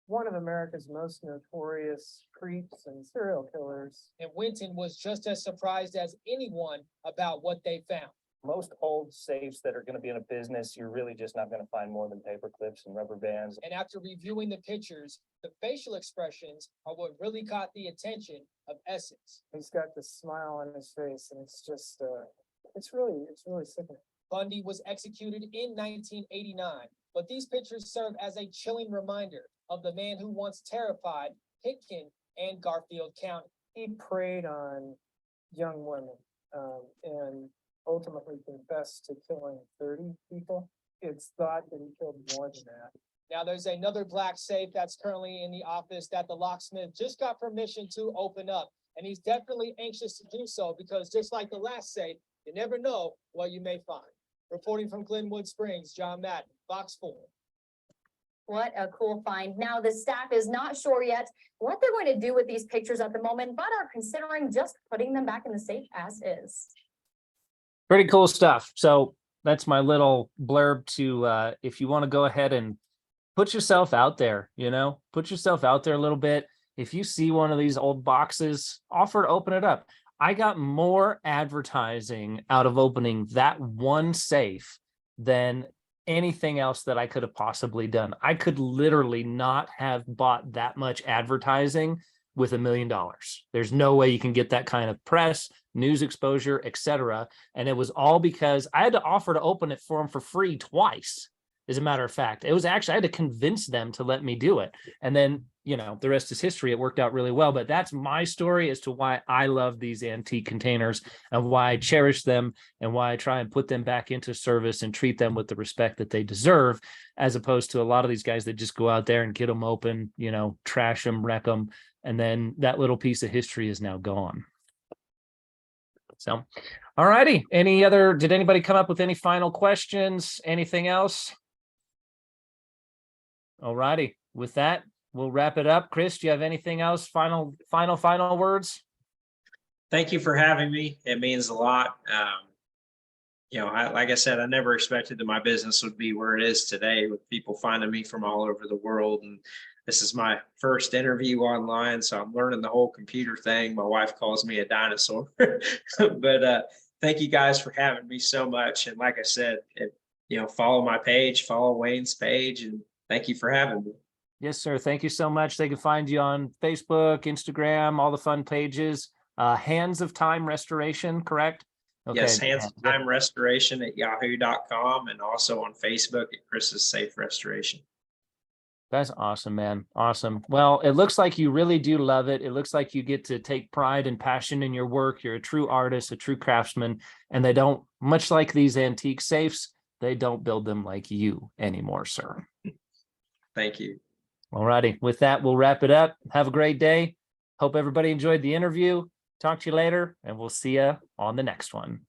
One of America's most notorious creeps and serial killers. And Winton was just as surprised as anyone about what they found. Most old safes that are going to be in a business, you're really just not going to find more than paper clips and rubber bands. And after reviewing the pictures, the facial expressions are what really caught the attention of Essex. He's got this smile on his face, and it's just, it's really sickening. Bundy was executed in 1989, but these pictures serve as a chilling reminder of the man who once terrified Pitkin and Garfield County. He preyed on young women, and ultimately confessed to killing 30 people. It's thought that he killed more than that. Now there's another black safe that's currently in the office that the locksmith just got permission to open up. And he's definitely anxious to do so because just like the last safe, you never know what you may find. Reporting from Glenwood Springs, John Madden, Fox 4. What a cool find. Now, the staff is not sure yet what they're going to do with these pictures at the moment, but are considering just putting them back in the safe as is. Pretty cool stuff. So that's my little blurb to, if you want to go ahead and put yourself out there, put yourself out there a little bit. If you see one of these old boxes, offer to open it up. I got more advertising out of opening that one safe than anything else that I could have possibly done. I could literally not have bought that much advertising with $1 million. There's no way you can get that kind of press, news exposure, etc. And it was all because I had to offer to open it for them for free twice. as a matter of fact. It was actually, I had to convince them to let me do it. And then, you know, the rest is history. It worked out really well. But that's my story as to why I love these antique containers and why I cherish them and why I try and put them back into service and treat them with the respect that they deserve, as opposed to a lot of these guys that just go out there and get them open, you know, trash them, wreck them. And then that little piece of history is now gone. So, all righty. Did anybody come up with any final questions? Anything else? All righty. With that, we'll wrap it up. Chris, do you have anything else? Final words? Thank you for having me. It means a lot. You know, like I said, I never expected that my business would be where it is today, with people finding me from all over the world. And this is my first interview online, so I'm learning the whole computer thing. My wife calls me a dinosaur. But thank you guys for having me so much. And like I said, you know, follow my page, follow Wayne's page, and thank you for having me. Yes, sir. Thank you so much. They can find you on Facebook, Instagram, all the fun pages. Hands of Time Restoration, correct? Okay. Yes, Hands of Time Restoration at yahoo.com, and also on Facebook at Chris's Safe Restoration. That's awesome, man. Awesome. Well, it looks like you really do love it. It looks like you get to take pride and passion in your work. You're a true artist, a true craftsman, and they don't, much like these antique safes, they don't build them like you anymore, sir. Thank you. All righty. With that, we'll wrap it up. Have a great day. Hope everybody enjoyed the interview. Talk to you later, and we'll see you on the next one.